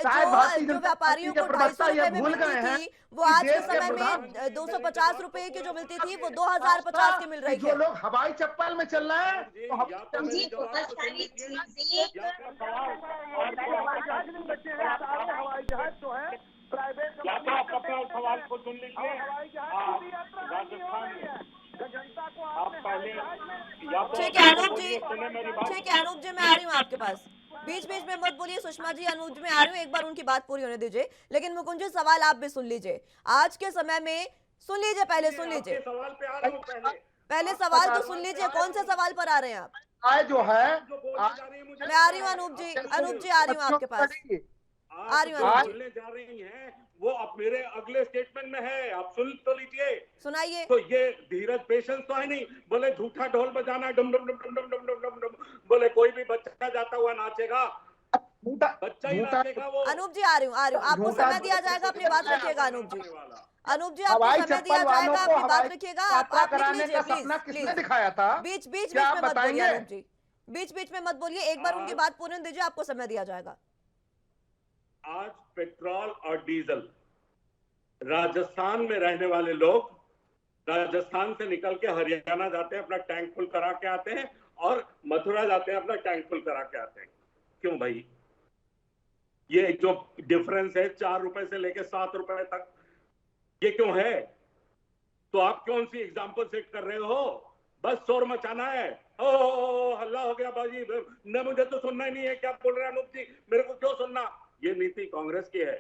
जो व्यापारियों को 250 रुपए में मिलती थी, वो आज के समय में 250 रुपए की जो मिलती थी वो 2050 की मिल रही है। जो लोग हवाई चप्पल में चल रहे हैं जी, बहुत सारी चीजें हवाई जहाज जो है प्राइवेट सवाल को सुन लीजिए। राजस्थान आप पहले ठीक है अनूप जी, मैं आ रही हूँ आपके पास। बीच बीच में मत बोलिए सुषमा जी, अनूप जी मैं आ रही हूँ, एक बार उनकी बात पूरी होने दीजिए। लेकिन मुकुंद जी, सवाल आप भी सुन लीजिए। आज के समय में सुन लीजिए, पहले सुन लीजिए, पहले सवाल तो सुन लीजिए। कौन से सवाल पर आ रहे हैं आप? जो है मैं आ रही हूँ अनूप जी, आ रही हूँ आपके पास, आ रही हूँ अनूप जी। जा रही हैं वो अब मेरे अगले स्टेटमेंट में है, आप सुन तो लीजिए, सुनाइए। तो ये धीरज पेशेंस तो है नहीं। बोले झूठा ढोल बजाना, डुम डुम डुम डुम डुम डुम डुम डुम, बोले कोई भी बच्चा जाता हुआ नाचेगा, बच्चा ही नाचेगा वो। अनूप जी आ रही हूँ, आपको समय दिया जाएगा, अपनी बात रखिएगा अनूप जी, आपको समय दिया जाएगा, अपनी बात रखिएगा। आप लिख लीजिए प्लीज, दिखाया था। बीच बीच में मत बोलिए अनूप जी, बीच बीच में मत बोलिए। एक बार उनकी बात पूरी दीजिए, आपको समय दिया जाएगा। आज पेट्रोल और डीजल, राजस्थान में रहने वाले लोग राजस्थान से निकल के हरियाणा जाते हैं, अपना टैंक फुल करा के आते हैं, और मथुरा जाते हैं, अपना टैंक फुल करा के आते हैं। क्यों भाई? ये जो डिफरेंस है 4 रुपए से लेके 7 रुपए तक, ये क्यों है? तो आप कौन सी एग्जाम्पल सेट कर रहे हो? बस शोर मचाना है। ओ हल्ला हो गया बाजी, न मुझे तो सुनना ही नहीं है क्या बोल रहे हैं अनूप जी, मेरे को क्यों सुनना? ये नीति कांग्रेस की है,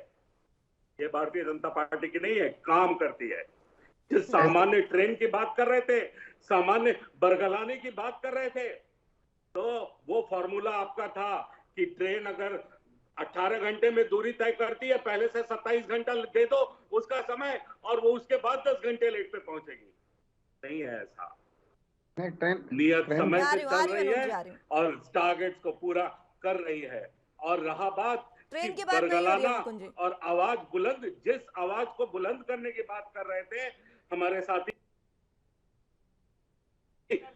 ये भारतीय जनता पार्टी की नहीं है, काम करती है। जिस सामान्य ट्रेन की बात कर रहे थे, सामान्य बरगलाने की बात कर रहे थे, तो वो फॉर्मूला आपका था कि ट्रेन अगर 18 घंटे में दूरी तय करती है, पहले से 27 घंटा दे दो उसका समय, और वो उसके बाद 10 घंटे लेट पे पहुंचेगी। नहीं है ऐसा। नियत समय से चल रही है और टारगेट्स को पूरा कर रही है। और रहा बात ट्रेन की बात नहीं हो रही है मुकुंद जी, और आवाज बुलंद, जिस आवाज को बुलंद करने की बात कर रहे थे हमारे साथी,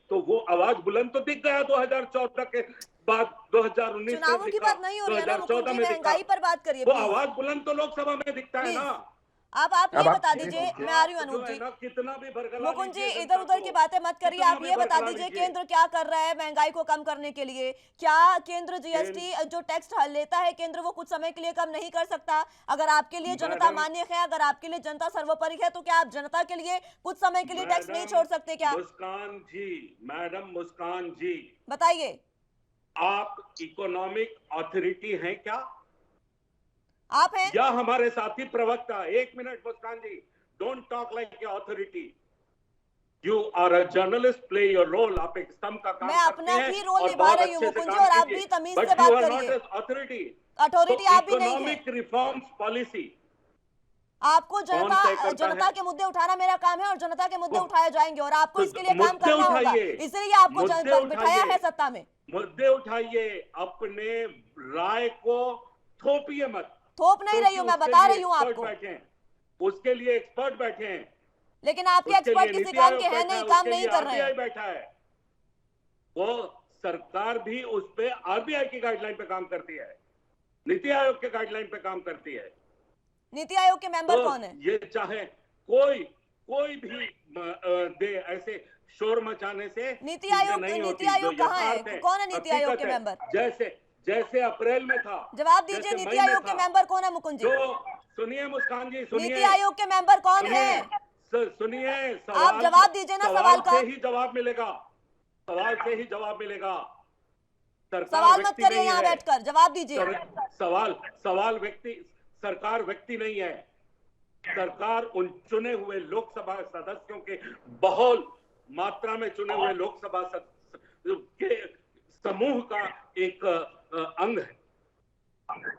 तो वो आवाज बुलंद तो दिख गया 2014 के बाद, 2019 चुनावों की बात नहीं हो रही है ना मुकुंद जी, महंगाई पर बात करिए। वो आवाज बुलंद तो लोकसभा में दिखता है ना। आप ये अब आप बता ये दीजिए, कीजिए। मैं आ रही हूँ जो अनूप है जी। ना, कितना भी भरगला मुकुंद जी लीजिए इधर जनता उधर को, की बातें मत करिए, कितना आप भी ये बता भरगला दीजिए लीजिए। केंद्र क्या कर रहा है महंगाई को कम करने के लिए। क्या केंद्र जीएसटी जो टैक्स लेता है केंद्र, वो कुछ समय के लिए कम नहीं कर सकता? अगर आपके लिए जनता मैडम, मान्य है, अगर आपके लिए जनता सर्वोपरि है, तो क्या आप जनता के लिए कुछ समय के लिए टैक्स नहीं मैडम छोड़ सकते क्या? मुस्कान जी, मैडम मुस्कान जी, बताइए। आप इकोनॉमिक अथॉरिटी हैं क्या, आप हैं? या हमारे साथी प्रवक्ता? एक minute Muskan ji, don't talk like a authority. You are a journalist, play your role. आप एक स्तंभ का काम मैं करती अपना हैं ही रोल और निभा बहुत रही हूँ अच्छे से मुकुंद जी, काम और आप कीजिए, भी तमीज बट से यू बात आर नॉट करिए। An authority. अथॉरिटी आप भी नहीं है। इकोनॉमिक रिफॉर्म्स पॉलिसी आपको कौन तय करता जनता है? के मुद्दे उठाना मेरा काम है, और जनता के मुद्दे कौन? उठाए जाएंगे, और आपको तो इसके लिए काम मुद्दे करना होगा। उठाइए, इसीलिए आपको मुद्दे बिठाया उठाइए, है सत्ता में। मुद्दे उठाइए, अपने राय को थोपिए मत। थोप नहीं रही हूं, मैं उसके बता लिए रही हूं एक्सपर्ट आपको। बैठे हैं, उसके लिए एक्सपर्ट बैठे हैं, लेकिन आपके उसके एक्सपर्ट लिए किसी नीति काम आयोग के हैं बैठा नहीं, है, काम उसके नहीं लिए कर रहे आरबीआई हैं। बैठा है। वो सरकार भी उस पे आरबीआई की गाइडलाइन पे काम करती है, नीति आयोग के गाइडलाइन पे काम करती है। नीति आयोग के मेंबर तो कौन है? ये चाहे कोई भी दे, ऐसे शोर मचाने से नीति चीजें आयोग नहीं नीति होती। आयोग जो कहाँ है? यथार्थ कौन है नीति आयोग हकीकत के है, मेंबर? जैसे अप्रैल में था, जवाब दीजिए, जैसे नीति मई में आयोग के था, मेंबर कौन है मुकुंद जी? जो सुनिए मुस्कान जी, सुनिए, नीति आयोग के मेंबर कौन है? सुनिए, आप जवाब दीजिए ना सवाल का। से ही जवाब मिलेगा, सवाल से ही जवाब मिलेगा। सरकार सवाल मत व्यक्ति करिए नहीं यहाँ है। बैठकर, जवाब दीजिए। सवाल व्यक्ति, सरकार व्यक्ति नहीं है। सरकार उन चुने हुए लोकसभा सदस्यों के बहुल मात्रा में चुने हुए लोकसभा के समूह का एक अंग है,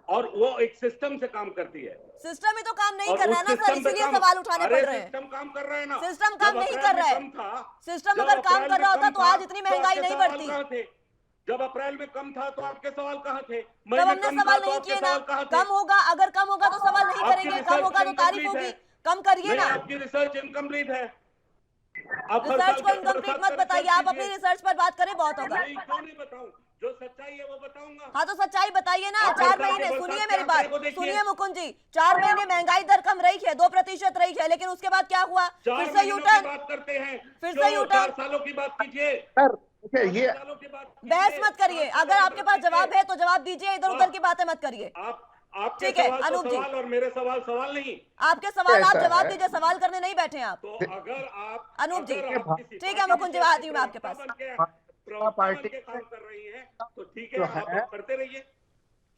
और वो एक सिस्टम से काम करती है। सिस्टम ही तो काम नहीं और कर रहा उस है ना सर, सिस्टम पे इसीलिए काम- सवाल उठाने अरे पड़ रहे हैं। सिस्टम काम कर रहे हैं ना। सिस्टम काम जब नहीं अप्रैल कर में रहा है। कम था, सिस्टम जब अगर काम अप्रैल कर में रहा होता कम तो था, आज इतनी महंगाई आपके नहीं सवाल बढ़ती। कहाँ थे? जब अप्रैल में कम था तो आपके सवाल कहाँ थे? मई तब में हमने कम था सवाल तो नहीं आपके किए ना। सवाल कहाँ थे? कम होगा, अगर कम होगा तो सवाल नहीं आपकी करेंगे, कम रिसर्च होगा तो तारीफ इनकम्प्लीट होगी। है। कम करिए नहीं, ना। आपकी रिसर्च इनकम्प्लीट है। आप हर रिसर्च साल को के इनकम्प्लीट बरसात मत का बताइए, रिसर्च आप अपनी कीजिए। रिसर्च पर बात करें, बहुत होगा। नहीं, क्यों नहीं बताऊं? जो सच्चाई है वो बताऊंगा। हाँ तो सच्चाई बताइए ना। आप 4 बरसात के महीने, बरसात सुनिए के मेरी आंकड़े बात, को देखिए। सुनिए मुकुंद जी। 4 महीने महंगाई दर कम रही है, 2% रही है, लेकिन उसके बाद क्या हुआ? 4 फिर से महीनों की यूटर्न। बात करते हैं, फिर से क्यों? यूटर्न। 4 सालों की बात कीजिए। सर देखिए, ये 4 सालों की बात कीजिए। बहस मत करिए, 4 सालों अगर की आपके बात पास कीजिए। जवाब है तो जवाब दीजिए, इधर उधर की बातें मत करिए। आपके ठीक है, सवाल तो अनूप जी। सवाल और मेरे सवाल नहीं। आपके सवाल आप ऐसा जवाब है। दीजिए, सवाल करने नहीं बैठे हैं आप। तो अगर आप अनूप जी, अगर आप किसी ठीक है मुकुंद जी, पार्टी आती हूँ मैं आपके पास। प्रवक्ता पार्टी बन के काम कर रही हैं, तो ठीक जो है, है, आप करते रहिए।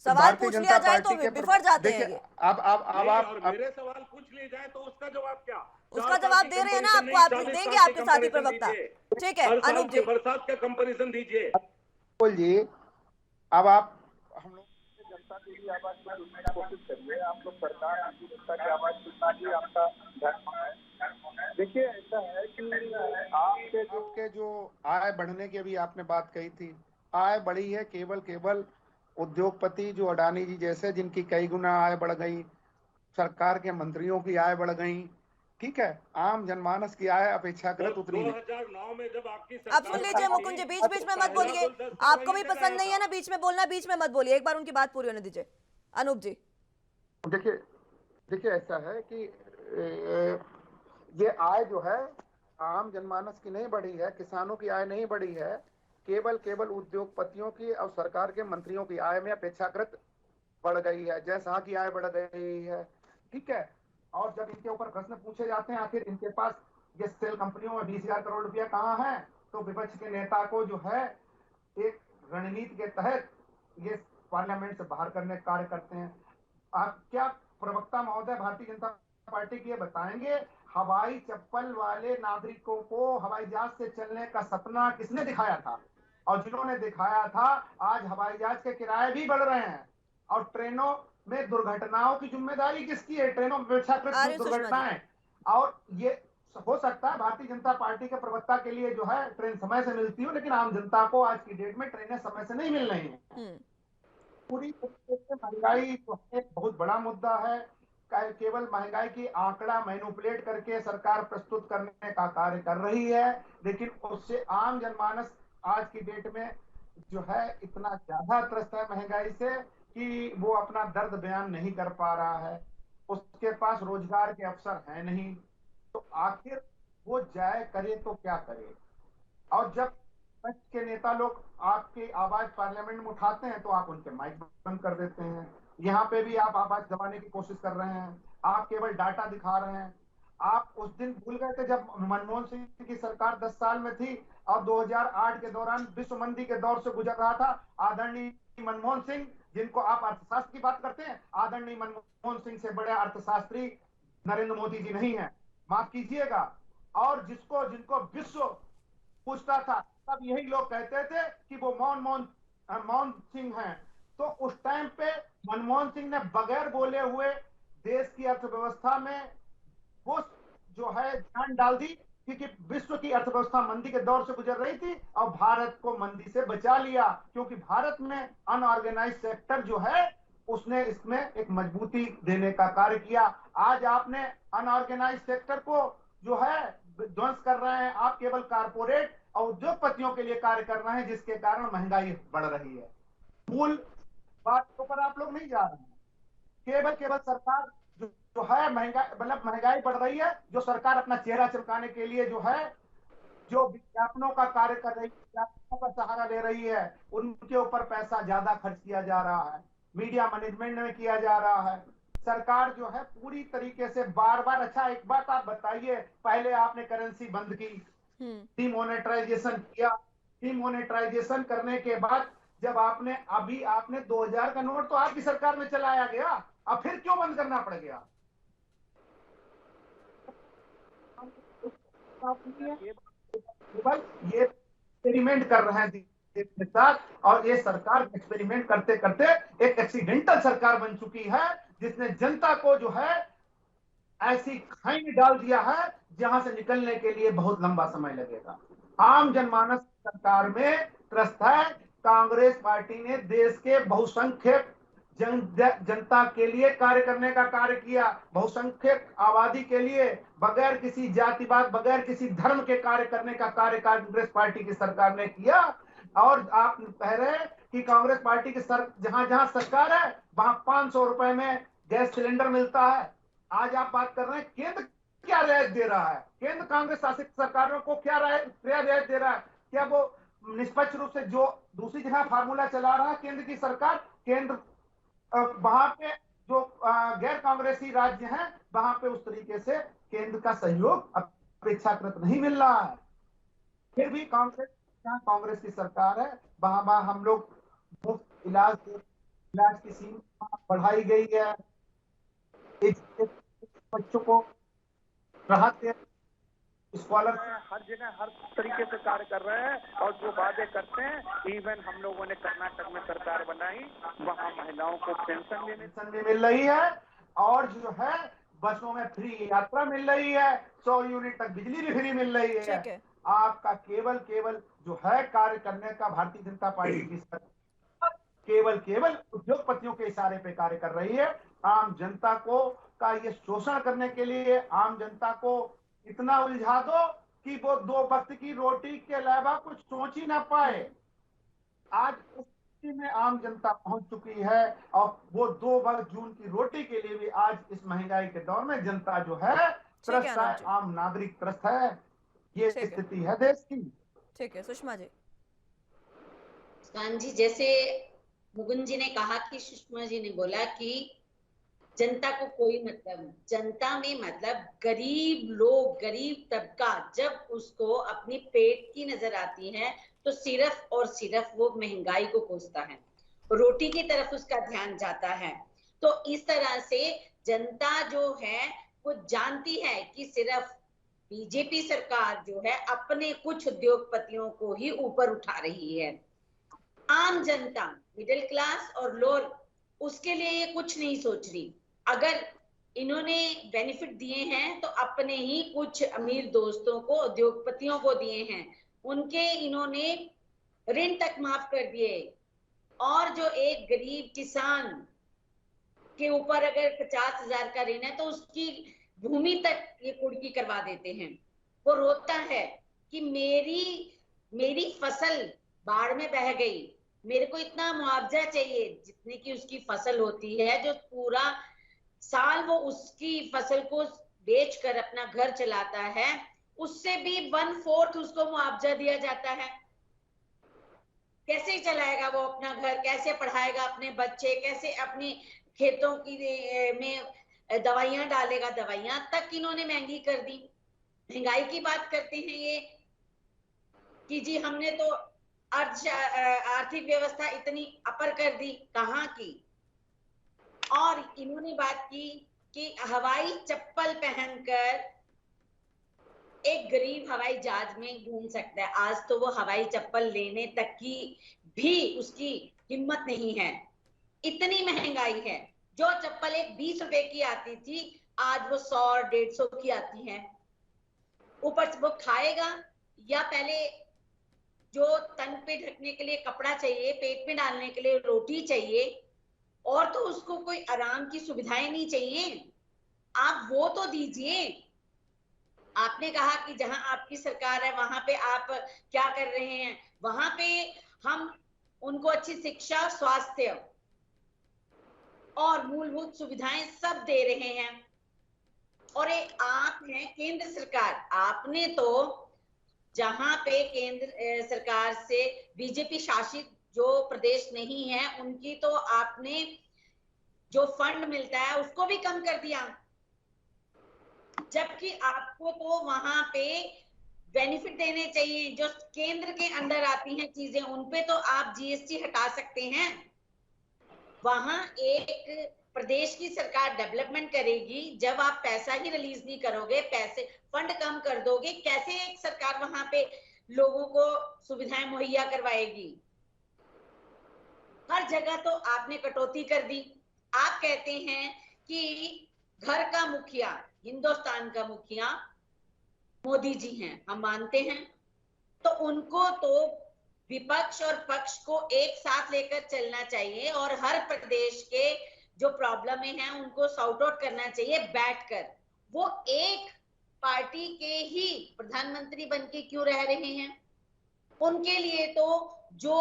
सवाल भारतीय पूछ जनता लिया जाए तो पार्टी के बिफर जाते हैं देखिए, ये। अब नहीं, आप और मेरे सवाल पूछ लिए जाए तो उसका जवाब क्या? उसका 4 साल जवाब की दे रहे हैं ना कंपैरिजन आपको, आप नहीं, 40 देंगे साल की आपके साथी कंपैरिजन प्रवक्ता। दीजिए। ठीक है हर साल अनूप के जी। बरसात का कंपैरिजन दीजिए। बोल जी, अब आप हम लोग जनता के लिए आवाज सुनने की कोशिश करिए। आप लोग सरकार आपकी जनता की आवाज सुनना ही आपका धर्म है। देखिए ऐसा है कि आपके जो आय बढ़ने की अभी आपने बात कही थी, आय बढ़ी है केवल उद्योगपति जो अडानी जी जैसे, जिनकी कई गुना आय बढ़ गई, सरकार के मंत्रियों की आय बढ़ गई, ठीक है। आम जनमानस की आय अपेक्षाकृत उतनी नहीं। 2009 में जब आपकी अब सरकार सुन लीजिए मुकुंद जी, बीच बीच में मत बोलिए। आपको भी पसंद नहीं है ना बीच में बोलना, बीच में मत बोलिए, एक बार उनकी बात पूरी होने दीजिए। अनूप जी देखिए ऐसा है कि ये आय जो है आम जनमानस की नहीं बढ़ी है, किसानों की आय नहीं बढ़ी है, केवल उद्योगपतियों की और सरकार के मंत्रियों की आय में अपेक्षाकृत बढ़ गई है। जैसा की आय बढ़ गई है, ठीक है। और जब इनके ऊपर प्रश्न पूछे जाते हैं आखिर इनके पास ये सेल कंपनियों में 20,000 करोड़ रुपया कहाँ है, तो विपक्ष के नेता को जो है एक रणनीति के तहत ये पार्लियामेंट से बाहर करने का कार्य करते हैं। आप क्या प्रवक्ता महोदय भारतीय जनता पार्टी की ये बताएंगे, हवाई चप्पल वाले नागरिकों को हवाई जहाज से चलने का सपना किसने दिखाया था? और जिन्होंने दिखाया था, आज हवाई जहाज के किराए भी बढ़ रहे हैं, और ट्रेनों में दुर्घटनाओं की जिम्मेदारी किसकी है? ट्रेनों में अपेक्षाकृत दुर्घटनाएं। और ये हो सकता है भारतीय जनता पार्टी के प्रवक्ता के लिए जो है ट्रेन समय से मिलती हो, लेकिन आम जनता को आज की डेट में ट्रेनें समय से नहीं मिल रही है। पूरी तरीके से महंगाई जो है बहुत बड़ा मुद्दा है। केवल महंगाई की आंकड़ा मैनिपुलेट करके सरकार प्रस्तुत करने का कार्य कर रही है, लेकिन उससे आम जनमानस आज की डेट में जो है इतना ज्यादा त्रस्त है महंगाई से कि वो अपना दर्द बयान नहीं कर पा रहा है। उसके पास रोजगार के अवसर है नहीं, तो आखिर वो जाए करे तो क्या करे। और जब विपक्ष के नेता लोग आपकी आवाज पार्लियामेंट में उठाते हैं तो आप उनके माइक बंद कर देते हैं। यहाँ पे भी आप आवाज दबाने की कोशिश कर रहे हैं, आप केवल डाटा दिखा रहे हैं। आप उस दिन भूल गए थे जब मनमोहन सिंह की सरकार 10 साल में थी और 2008 के दौरान विश्व मंदी के दौर से गुजर रहा था। आदरणीय मनमोहन सिंह, जिनको आप अर्थशास्त्र की बात करते हैं, आदरणीय मनमोहन सिंह से बड़े अर्थशास्त्री नरेंद्र मोदी जी नहीं है, माफ कीजिएगा। और जिनको विश्व पूछता था तब यही लोग कहते थे कि वो मनमोहन सिंह हैं। तो उस टाइम पे मनमोहन सिंह ने बगैर बोले हुए देश की अर्थव्यवस्था में वो जो है जान डाल दी, क्योंकि विश्व की अर्थव्यवस्था मंदी के दौर से गुजर रही थी और भारत को मंदी से बचा लिया, क्योंकि भारत में अनऑर्गेनाइज सेक्टर जो है उसने इसमें एक मजबूती देने का कार्य किया। आज आपने अनऑर्गेनाइज सेक्टर को जो है ध्वंस कर रहे हैं, आप केवल कारपोरेट और उद्योगपतियों के लिए कार्य कर रहे हैं, जिसके कारण महंगाई बढ़ रही है। मूल बातों पर आप लोग नहीं जा रहे हैं। केवल सरकार जो है महंगाई बढ़ रही है, जो सरकार अपना चेहरा चमकाने के लिए जो है जो विज्ञापनों का कार्य कर रही है, विज्ञापनों का सहारा ले रही है, उनके ऊपर पैसा ज्यादा खर्च किया जा रहा है, मीडिया मैनेजमेंट में किया जा रहा है। सरकार जो है पूरी तरीके से बार बार, अच्छा एक बात आप बताइए, पहले आपने करेंसी बंद की, डिमोनेटाइजेशन किया, डिमोनेटाइजेशन करने के बाद जब आपने 2000 का नोट तो आपकी सरकार में चलाया गया, अब फिर क्यों बंद करना पड़ गया? ये एक्सपेरिमेंट कर रहे हैं के साथ, और ये सरकार एक्सपेरिमेंट करते करते एक एक्सीडेंटल सरकार बन चुकी है, जिसने जनता को जो है ऐसी खाई में डाल दिया है जहां से निकलने के लिए बहुत लंबा समय लगेगा। आम जनमानस सरकार में त्रस्त है। कांग्रेस पार्टी ने देश के बहुसंख्यक जनता के लिए कार्य करने का कार्य किया, बहुसंख्यक आबादी के लिए बगैर किसी जातिवाद, बगैर किसी धर्म के कार्य करने का कार्य कांग्रेस पार्टी की सरकार ने किया। और आप कह रहे हैं कि कांग्रेस पार्टी की जहां सरकार है वहां 500 रुपए में गैस सिलेंडर मिलता है। आज आप बात कर रहे हैं केंद्र क्या रियायत दे रहा है, केंद्र कांग्रेस शासित सरकारों को क्या रियायत दे रहा है? क्या वो निष्पक्ष रूप से जो दूसरी जगह फार्मूला चला रहा है केंद्र की सरकार, केंद्र वहां पे जो गैर कांग्रेसी राज्य हैं वहां पे उस तरीके से केंद्र का सहयोग अपेक्षाकृत नहीं मिल रहा है। फिर भी कांग्रेस की सरकार है, वहां हम लोग मुफ्त इलाज की सीमा बढ़ाई गई है, बच्चों को राहत दे, स्कॉलर हर जगह हर तरीके से कार्य कर रहे हैं। और जो वादे करते हैं, इवन हम लोगों ने कर्नाटक में सरकार बनाई, वहां महिलाओं को पेंशन भी मिल रही है, और जो है बसों में फ्री यात्रा मिल रही है, 100 यूनिट तक बिजली भी फ्री मिल रही है। आपका केवल जो है कार्य करने का भारतीय जनता पार्टी की सरकार केवल उद्योगपतियों के इशारे पे कार्य कर रही है। आम जनता को का ये शोषण करने के लिए आम जनता को इतना उलझा दो कि वो 2 वक्त की रोटी के अलावा कुछ सोच ही ना पाए। आज उस स्थिति में आम जनता पहुंच चुकी है, और वो 2 वक्त जून की रोटी के लिए भी आज इस महंगाई के दौर में जनता जो है त्रस्त है, आम नागरिक त्रस्त है। ये स्थिति है देश की। ठीक है सुषमा जी। जी, जैसे मुकुंद जी ने कहा कि सुषमा जी ने बोला कि जनता को कोई मतलब, जनता में मतलब गरीब लोग, गरीब तबका जब उसको अपनी पेट की नजर आती है तो सिर्फ और सिर्फ वो महंगाई को कोसता है, रोटी की तरफ उसका ध्यान जाता है। तो इस तरह से जनता जो है वो जानती है कि सिर्फ बीजेपी सरकार जो है अपने कुछ उद्योगपतियों को ही ऊपर उठा रही है। आम जनता, मिडिल क्लास और लोअर, उसके लिए ये कुछ नहीं सोच रही। अगर इन्होंने बेनिफिट दिए हैं तो अपने ही कुछ अमीर दोस्तों को, उद्योगपतियों को दिए हैं, उनके इन्होंने ऋण तक माफ कर दिए। और जो एक गरीब किसान के ऊपर अगर 50,000 का ऋण है तो उसकी भूमि तक ये कुर्की करवा देते हैं। वो रोता है कि मेरी फसल बाढ़ में बह गई, मेरे को इतना मुआवजा चाहिए जितने की उसकी फसल होती है, जो पूरा साल वो उसकी फसल को बेचकर अपना घर चलाता है, उससे भी 1/4 उसको मुआवजा दिया जाता है। कैसे चलाएगा वो अपना घर, कैसे पढ़ाएगा अपने बच्चे, कैसे अपनी खेतों की में दवाइयां डालेगा? दवाइयां तक इन्होंने महंगी कर दी। महंगाई की बात करते हैं ये कि जी हमने तो आर्थिक व्यवस्था इतनी अपर कर दी, कहाँ की? और इन्होंने बात की कि हवाई चप्पल पहनकर एक गरीब हवाई जहाज में घूम सकता है। आज तो वो हवाई चप्पल लेने तक की भी उसकी हिम्मत नहीं है, इतनी महंगाई है। जो चप्पल एक 20 रुपए की आती थी, आज वो 100 और 150 की आती है। ऊपर से वो खाएगा या पहले जो तन पे ढकने के लिए कपड़ा चाहिए, पेट में डालने के लिए रोटी चाहिए, और तो उसको कोई आराम की सुविधाएं नहीं चाहिए। आप वो तो दीजिए। आपने कहा कि जहां आपकी सरकार है वहां पे आप क्या कर रहे हैं? वहां पे हम उनको अच्छी शिक्षा, स्वास्थ्य और मूलभूत सुविधाएं सब दे रहे हैं। और ये आप हैं केंद्र सरकार, आपने तो जहां पे केंद्र सरकार से बीजेपी शासित जो प्रदेश नहीं है उनकी तो आपने जो फंड मिलता है उसको भी कम कर दिया, जबकि आपको तो वहां पे बेनिफिट देने चाहिए। जो केंद्र के अंदर आती हैं चीजें उन पे तो आप जीएसटी हटा सकते हैं। वहां एक प्रदेश की सरकार डेवलपमेंट करेगी, जब आप पैसा ही रिलीज नहीं करोगे, पैसे फंड कम कर दोगे, कैसे एक सरकार वहां पे लोगों को सुविधाएं मुहैया करवाएगी? हर जगह तो आपने कटौती कर दी। आप कहते हैं कि घर का मुखिया, हिंदुस्तान का मुखिया मोदी जी हैं, हम मानते हैं, तो उनको तो विपक्ष और पक्ष को एक साथ लेकर चलना चाहिए और हर प्रदेश के जो प्रॉब्लम हैं उनको सॉर्ट आउट करना चाहिए बैठकर। वो एक पार्टी के ही प्रधानमंत्री बन के क्यों रह रहे हैं? उनके लिए तो जो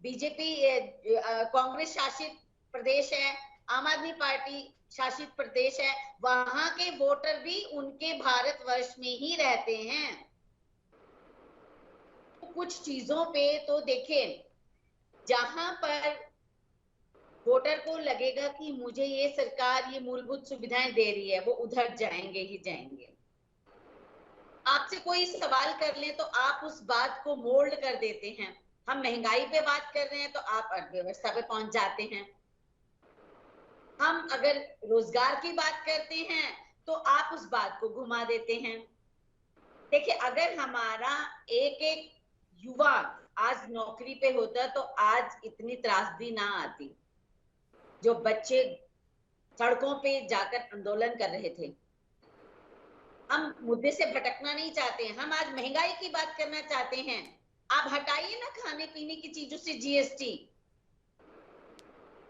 बीजेपी कांग्रेस शासित प्रदेश है, आम आदमी पार्टी शासित प्रदेश है, वहां के वोटर भी उनके भारतवर्ष में ही रहते हैं। तो कुछ चीजों पे तो देखें, जहां पर वोटर को लगेगा कि मुझे ये सरकार ये मूलभूत सुविधाएं दे रही है, वो उधर जाएंगे ही जाएंगे। आपसे कोई सवाल कर ले तो आप उस बात को मोल्ड कर देते हैं। हम महंगाई पे बात कर रहे हैं तो आप अर्थव्यवस्था पे पहुंच जाते हैं। हम अगर रोजगार की बात करते हैं तो आप उस बात को घुमा देते हैं। देखिए, अगर हमारा एक एक युवा आज नौकरी पे होता तो आज इतनी त्रासदी ना आती। जो बच्चे सड़कों पे जाकर आंदोलन कर रहे थे, हम मुद्दे से भटकना नहीं चाहते हैं, हम आज महंगाई की बात करना चाहते हैं। आप हटाइए ना खाने पीने की चीजों से जीएसटी।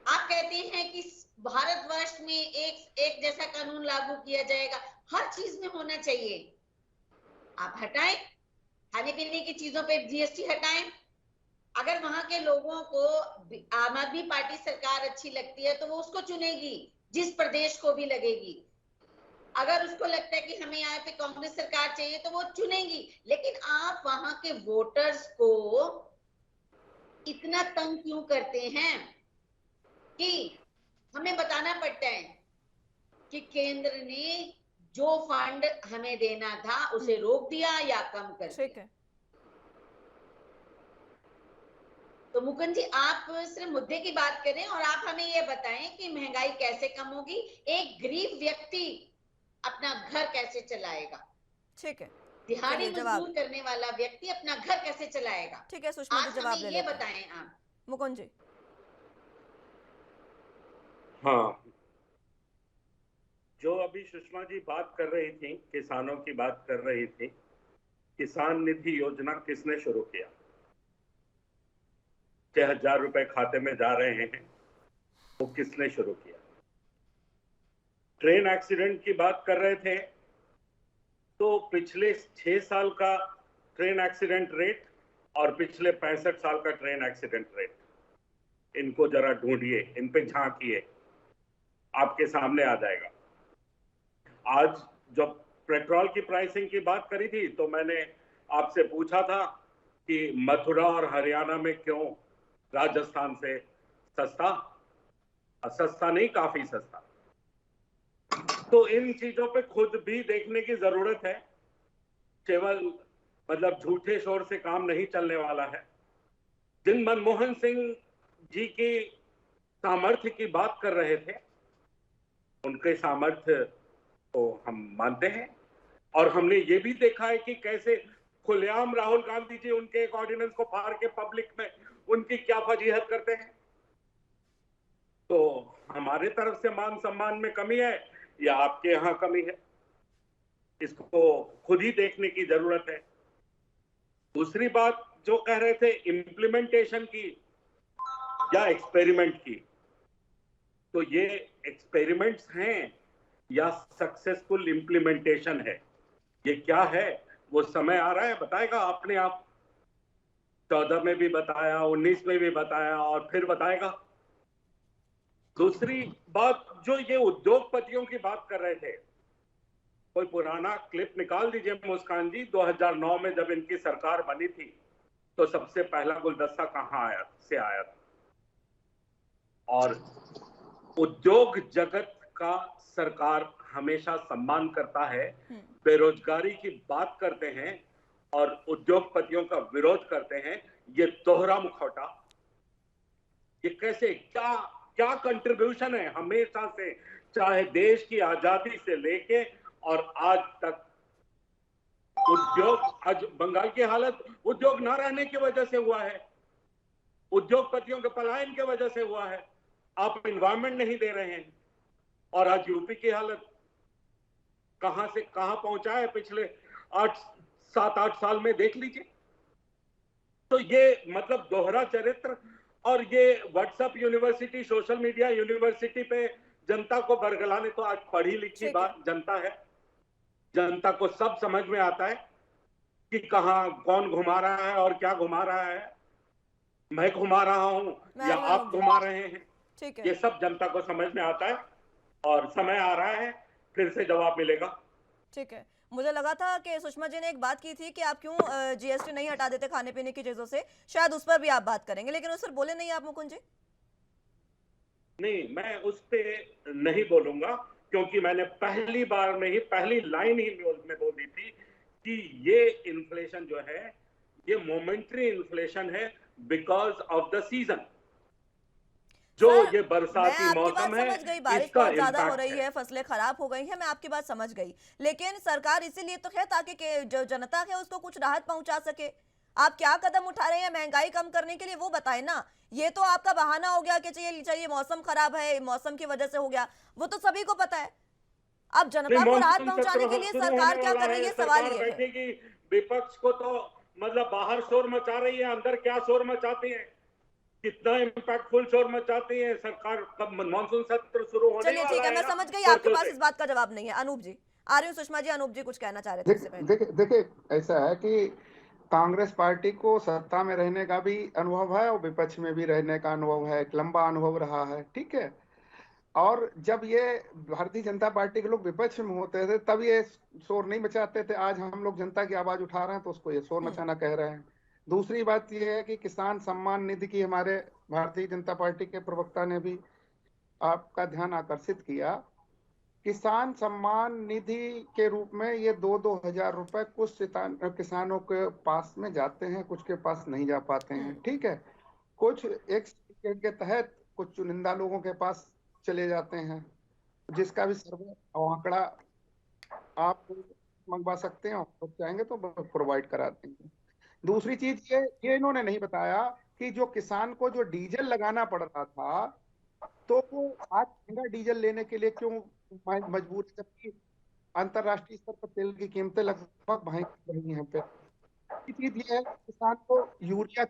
आप कहते हैं कि भारतवर्ष में एक जैसा कानून लागू किया जाएगा, हर चीज में होना चाहिए। आप हटाएं, खाने पीने की चीजों पे जीएसटी हटाएं। अगर वहां के लोगों को आम आदमी पार्टी सरकार अच्छी लगती है तो वो उसको चुनेगी, जिस प्रदेश को भी लगेगी। अगर उसको लगता है कि हमें यहाँ पे कांग्रेस सरकार चाहिए तो वो चुनेगी। लेकिन आप वहां के वोटर्स को इतना तंग क्यों करते हैं कि हमें बताना पड़ता है कि केंद्र ने जो फंड हमें देना था उसे रोक दिया या कम कर दिया। तो मुकुंद जी, आप सिर्फ मुद्दे की बात करें और आप हमें ये बताएं कि महंगाई कैसे कम होगी, एक गरीब व्यक्ति अपना घर कैसे चलाएगा? ठीक है, दिहाड़ी मजदूर करने वाला व्यक्ति अपना घर कैसे चलाएगा? ठीक है सुषमा जी, जवाब ले ये बताएं आप। मुकुंद जी। हाँ, जो अभी सुषमा जी बात कर रही थी, किसानों की बात कर रही थी, किसान निधि योजना किसने शुरू किया? 6,000 रुपए खाते में जा रहे हैं, वो किसने शुरू किया? ट्रेन एक्सीडेंट की बात कर रहे थे तो पिछले 6 साल का ट्रेन एक्सीडेंट रेट और पिछले 65 साल का ट्रेन एक्सीडेंट रेट, इनको जरा ढूंढिए, इन पे झांकिए। आपके सामने आ जाएगा। आज जब पेट्रोल की प्राइसिंग की बात करी थी तो मैंने आपसे पूछा था कि मथुरा और हरियाणा में क्यों राजस्थान से सस्ता, सस्ता नहीं काफी सस्ता। तो इन चीजों पे खुद भी देखने की जरूरत है, केवल मतलब झूठे शोर से काम नहीं चलने वाला है। जिन मनमोहन सिंह जी की सामर्थ्य की बात कर रहे थे, उनके सामर्थ्य तो हम मानते हैं, और हमने ये भी देखा है कि कैसे खुलेआम राहुल गांधी जी उनके एक ऑर्डिनेंस को फाड़ के पब्लिक में उनकी क्या फजीहत करते हैं। तो हमारे तरफ से मान सम्मान में कमी है या आपके यहां कमी है, इसको खुद ही देखने की जरूरत है। दूसरी बात जो कह रहे थे इम्प्लीमेंटेशन की या एक्सपेरिमेंट की, तो ये एक्सपेरिमेंट्स हैं या सक्सेसफुल इम्प्लीमेंटेशन है, ये क्या है वो समय आ रहा है, बताएगा अपने आप। 14 में भी बताया, 19 में भी बताया और फिर बताएगा। दूसरी बात, जो ये उद्योगपतियों की बात कर रहे थे, कोई पुराना क्लिप निकाल दीजिए मुस्कान जी। 2009 में जब इनकी सरकार बनी थी तो सबसे पहला गुलदस्ता कहां आया था, और उद्योग जगत का सरकार हमेशा सम्मान करता है। बेरोजगारी की बात करते हैं और उद्योगपतियों का विरोध करते हैं, ये दोहरा मुखौटा। ये कैसे, क्या कंट्रीब्यूशन है हमेशा से, चाहे देश की आजादी से लेके और आज तक। उद्योग, आज बंगाल की हालत उद्योग ना रहने की वजह से हुआ है, उद्योगपतियों के पलायन की वजह से हुआ है। आप एनवायरमेंट नहीं दे रहे हैं, और आज यूपी की हालत कहां से कहां पहुंचा है पिछले 7-8 साल में, देख लीजिए। तो ये मतलब दोहरा चरित्र, और ये WhatsApp university, social media university पे जनता को बरगलाने, तो आज पढ़ी लिखी बात जनता है, जनता को सब समझ में आता है कि कहां कौन घुमा रहा है और क्या घुमा रहा है। मैं घुमा रहा हूं या आप घुमा रहे हैं, ये सब जनता को समझ में आता है, और समय आ रहा है फिर से जवाब मिलेगा। ठीक है, मुझे लगा था कि सुषमा जी ने एक बात की थी कि आप क्यों जीएसटी नहीं हटा देते खाने पीने की चीजों से, शायद उस पर भी आप बात करेंगे, लेकिन उस पर बोले नहीं आप मुकुंद जी। नहीं, मैं उस पे नहीं बोलूंगा, क्योंकि मैंने पहली बार में ही पहली लाइन ही में बोल दी थी कि ये इन्फ्लेशन जो है ये मोमेंटरी इन्फ्लेशन है, बिकॉज ऑफ द सीजन। जो ये बरसाती मौसम है, समझ गई, बारिश बहुत ज्यादा हो रही है, फसलें खराब हो गई हैं, मैं आपकी बात समझ गई, लेकिन सरकार इसीलिए तो है ताकि जो जनता है उसको कुछ राहत पहुंचा सके। आप क्या कदम उठा रहे हैं महंगाई कम करने के लिए, वो बताएं ना। ये तो आपका बहाना हो गया कि चाहिए मौसम खराब है, मौसम की वजह से हो गया, वो तो सभी को पता है। अब जनता को राहत पहुंचाने के लिए सरकार क्या कर रही है, सवाल ये है। विपक्ष को तो मतलब बाहर शोर मचा रही है, अंदर क्या शोर मचाती है, कितना इम्पैक्टफुल शोर मचाती है सरकार। कब मानसून सत्र शुरू होने वाला है। ठीक है, मैं समझ गई, आपके पास इस बात का जवाब नहीं है। अनूप जी आ रही हूँ, सुषमा जी, अनूप जी कुछ कहना चाह रहे थे। देखिए, ऐसा है कि कांग्रेस पार्टी को सत्ता में रहने का भी अनुभव है और विपक्ष में भी रहने का अनुभव है, एक लंबा अनुभव रहा है, ठीक है। और जब ये भारतीय जनता पार्टी के लोग विपक्ष में होते थे तब ये शोर नहीं मचाते थे। आज हम लोग जनता की आवाज उठा रहे हैं तो उसको ये शोर मचाना कह रहे हैं। दूसरी बात यह है कि किसान सम्मान निधि की हमारे भारतीय जनता पार्टी के प्रवक्ता ने भी आपका ध्यान आकर्षित किया। किसान सम्मान निधि के रूप में ये 2-2 हजार रुपए कुछ किसानों के पास में जाते हैं, कुछ के पास नहीं जा पाते हैं, ठीक है। कुछ एक सर्टिफिकेट के तहत कुछ चुनिंदा लोगों के पास चले जाते हैं, जिसका भी सर्वे आंकड़ा आप मंगवा सकते हैं, और चाहेंगे तो प्रोवाइड करा देंगे। दूसरी चीज ये इन्होंने नहीं बताया कि जो किसान को जो डीजल लगाना पड़ रहा था, तो वो आज महंगा डीजल लेने के लिए क्यों मजबूर है, जबकि अंतरराष्ट्रीय स्तर पर तेल की कीमतें लगभग महंगी रही हैं। चीज ये है, किसान को यूरिया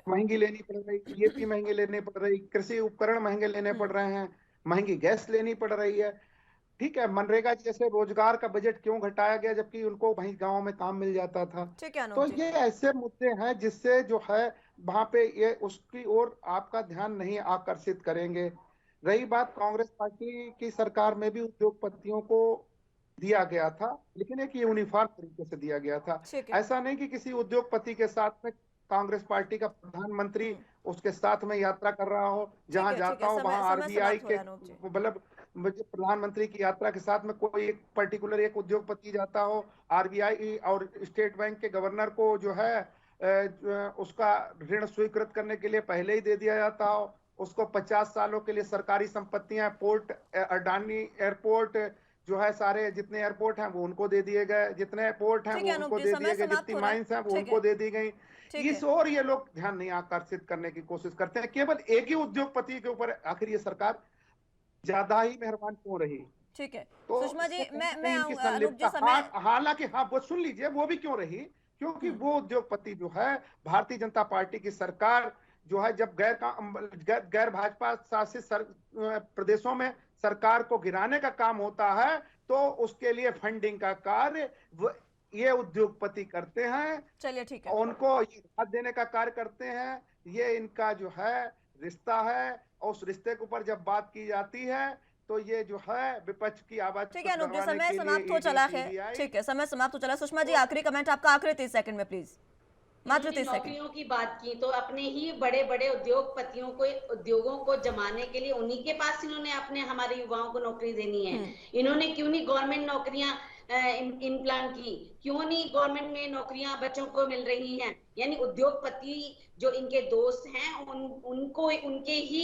महंगी लेनी पड़ रही, डीएपी महंगी लेनी पड़ रही, कृषि उपकरण महंगे लेने पड़ रहे हैं, महंगी गैस लेनी पड़ रही है, ठीक है। मनरेगा जैसे रोजगार का बजट क्यों घटाया गया, जबकि उनको वहीं गांव में काम मिल जाता था। तो ये ऐसे मुद्दे हैं जिससे जो है वहां पे ये उसकी ओर आपका ध्यान नहीं आकर्षित करेंगे। रही बात, कांग्रेस पार्टी की सरकार में भी उद्योगपतियों को दिया गया था, लेकिन एक यूनिफॉर्म तरीके से दिया गया था। ठीक है। ऐसा नहीं कि किसी उद्योगपति के साथ में कांग्रेस पार्टी का प्रधानमंत्री उसके साथ में यात्रा कर रहा हो, जहां जाता हो वहां आरबीआई के मतलब प्रधानमंत्री की यात्रा के साथ में कोई एक पर्टिकुलर एक उद्योगपति जाता हो, आरबीआई और स्टेट बैंक के गवर्नर को जो है उसका ऋण स्वीकृत करने के लिए पहले ही दे दिया जाता हो, उसको 50 सालों के लिए सरकारी संपत्तियां, पोर्ट, अडानी एयरपोर्ट जो है, सारे जितने एयरपोर्ट हैं वो उनको दे दिए गए, जितने पोर्ट हैं वो उनको दे दिए गए, जितनी माइंस हैं वो उनको दे दी गई। इस और ये लोग ध्यान नहीं आकर्षित करने की कोशिश करते हैं, केवल एक ही उद्योगपति के ऊपर आखिर ये सरकार ज्यादा ही मेहरबान क्यों रही। ठीक है तो सुषमा जी, मैं इनकी अनुप जी संलिप्तता, हालांकि हाँ वो सुन लीजिए, वो भी क्यों रही, क्योंकि वो उद्योगपति जो है भारतीय जनता पार्टी की सरकार जो है, जब गैर भाजपा शासित प्रदेशों में सरकार को गिराने का काम होता है तो उसके लिए फंडिंग का कार्य ये उद्योगपति करते हैं। चलिए ठीक है, उनको राहत देने का कार्य करते हैं, ये इनका जो है रिश्ता है, और उस रिश्ते के ऊपर जब बात की जाती है तो ये जो है विपक्ष की आवाज। ठीक है अनुप जी, समय समाप्त हो चला है। ठीक है, समय समाप्त हो चला। सुषमा जी, आखिरी कमेंट आपका, आखिरी 30 सेकंड में प्लीज, मात्र 30 सेकंड। नौकरियों की बात की तो अपने ही बड़े बड़े उद्योगपतियों को, उद्योगों को जमाने के लिए उन्हीं के पास इन्होंने अपने हमारे युवाओं को नौकरी देनी है। इन्होंने क्यों नहीं गवर्नमेंट नौकरियां इम्प्लांट की, क्यों नहीं गवर्नमेंट में नौकरियां बच्चों को मिल रही हैं? यानी उद्योगपति जो इनके दोस्त हैं उनको उनके ही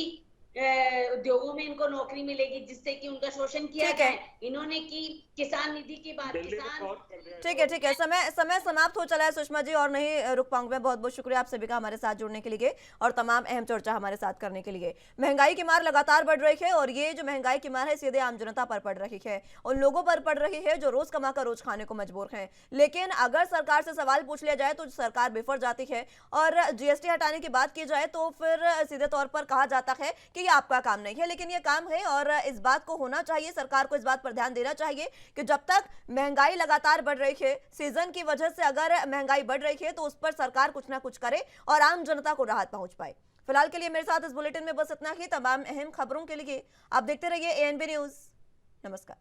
उद्योगों में इनको नौकरी मिलेगी, जिससे कि उनका शोषण किया जाए। इन्होंने की किसान निधि की बात, किसान। ठीक है, समय समाप्त हो चला है सुषमा जी, और नहीं रुक पाऊंगी मैं। बहुत बहुत शुक्रिया आप सभी का हमारे साथ जुड़ने के लिए और तमाम अहम चर्चा हमारे साथ करने के लिए। महंगाई की मार लगातार बढ़ रही है, और ये जो महंगाई की मार है सीधे आम जनता पर पड़ रही है, उन लोगों पर पड़ रही है जो रोज कमाकर रोज खाने को मजबूर हैं। लेकिन अगर सरकार से सवाल पूछ लिया जाए तो सरकार बेफर जाती है, और जीएसटी हटाने की बात की जाए तो फिर सीधे तौर पर कहा जाता है कि ये आपका काम नहीं है, लेकिन ये काम है, और इस बात को होना चाहिए, सरकार को इस बात पर ध्यान देना चाहिए कि जब तक महंगाई लगातार बढ़ रही है, सीजन की वजह से अगर महंगाई बढ़ रही है तो उस पर सरकार कुछ ना कुछ करे और आम जनता को राहत पहुंच पाए। फिलहाल के लिए मेरे साथ इस बुलेटिन में बस इतना ही। तमाम अहम खबरों के लिए आप देखते रहिए एएनबी न्यूज। नमस्कार।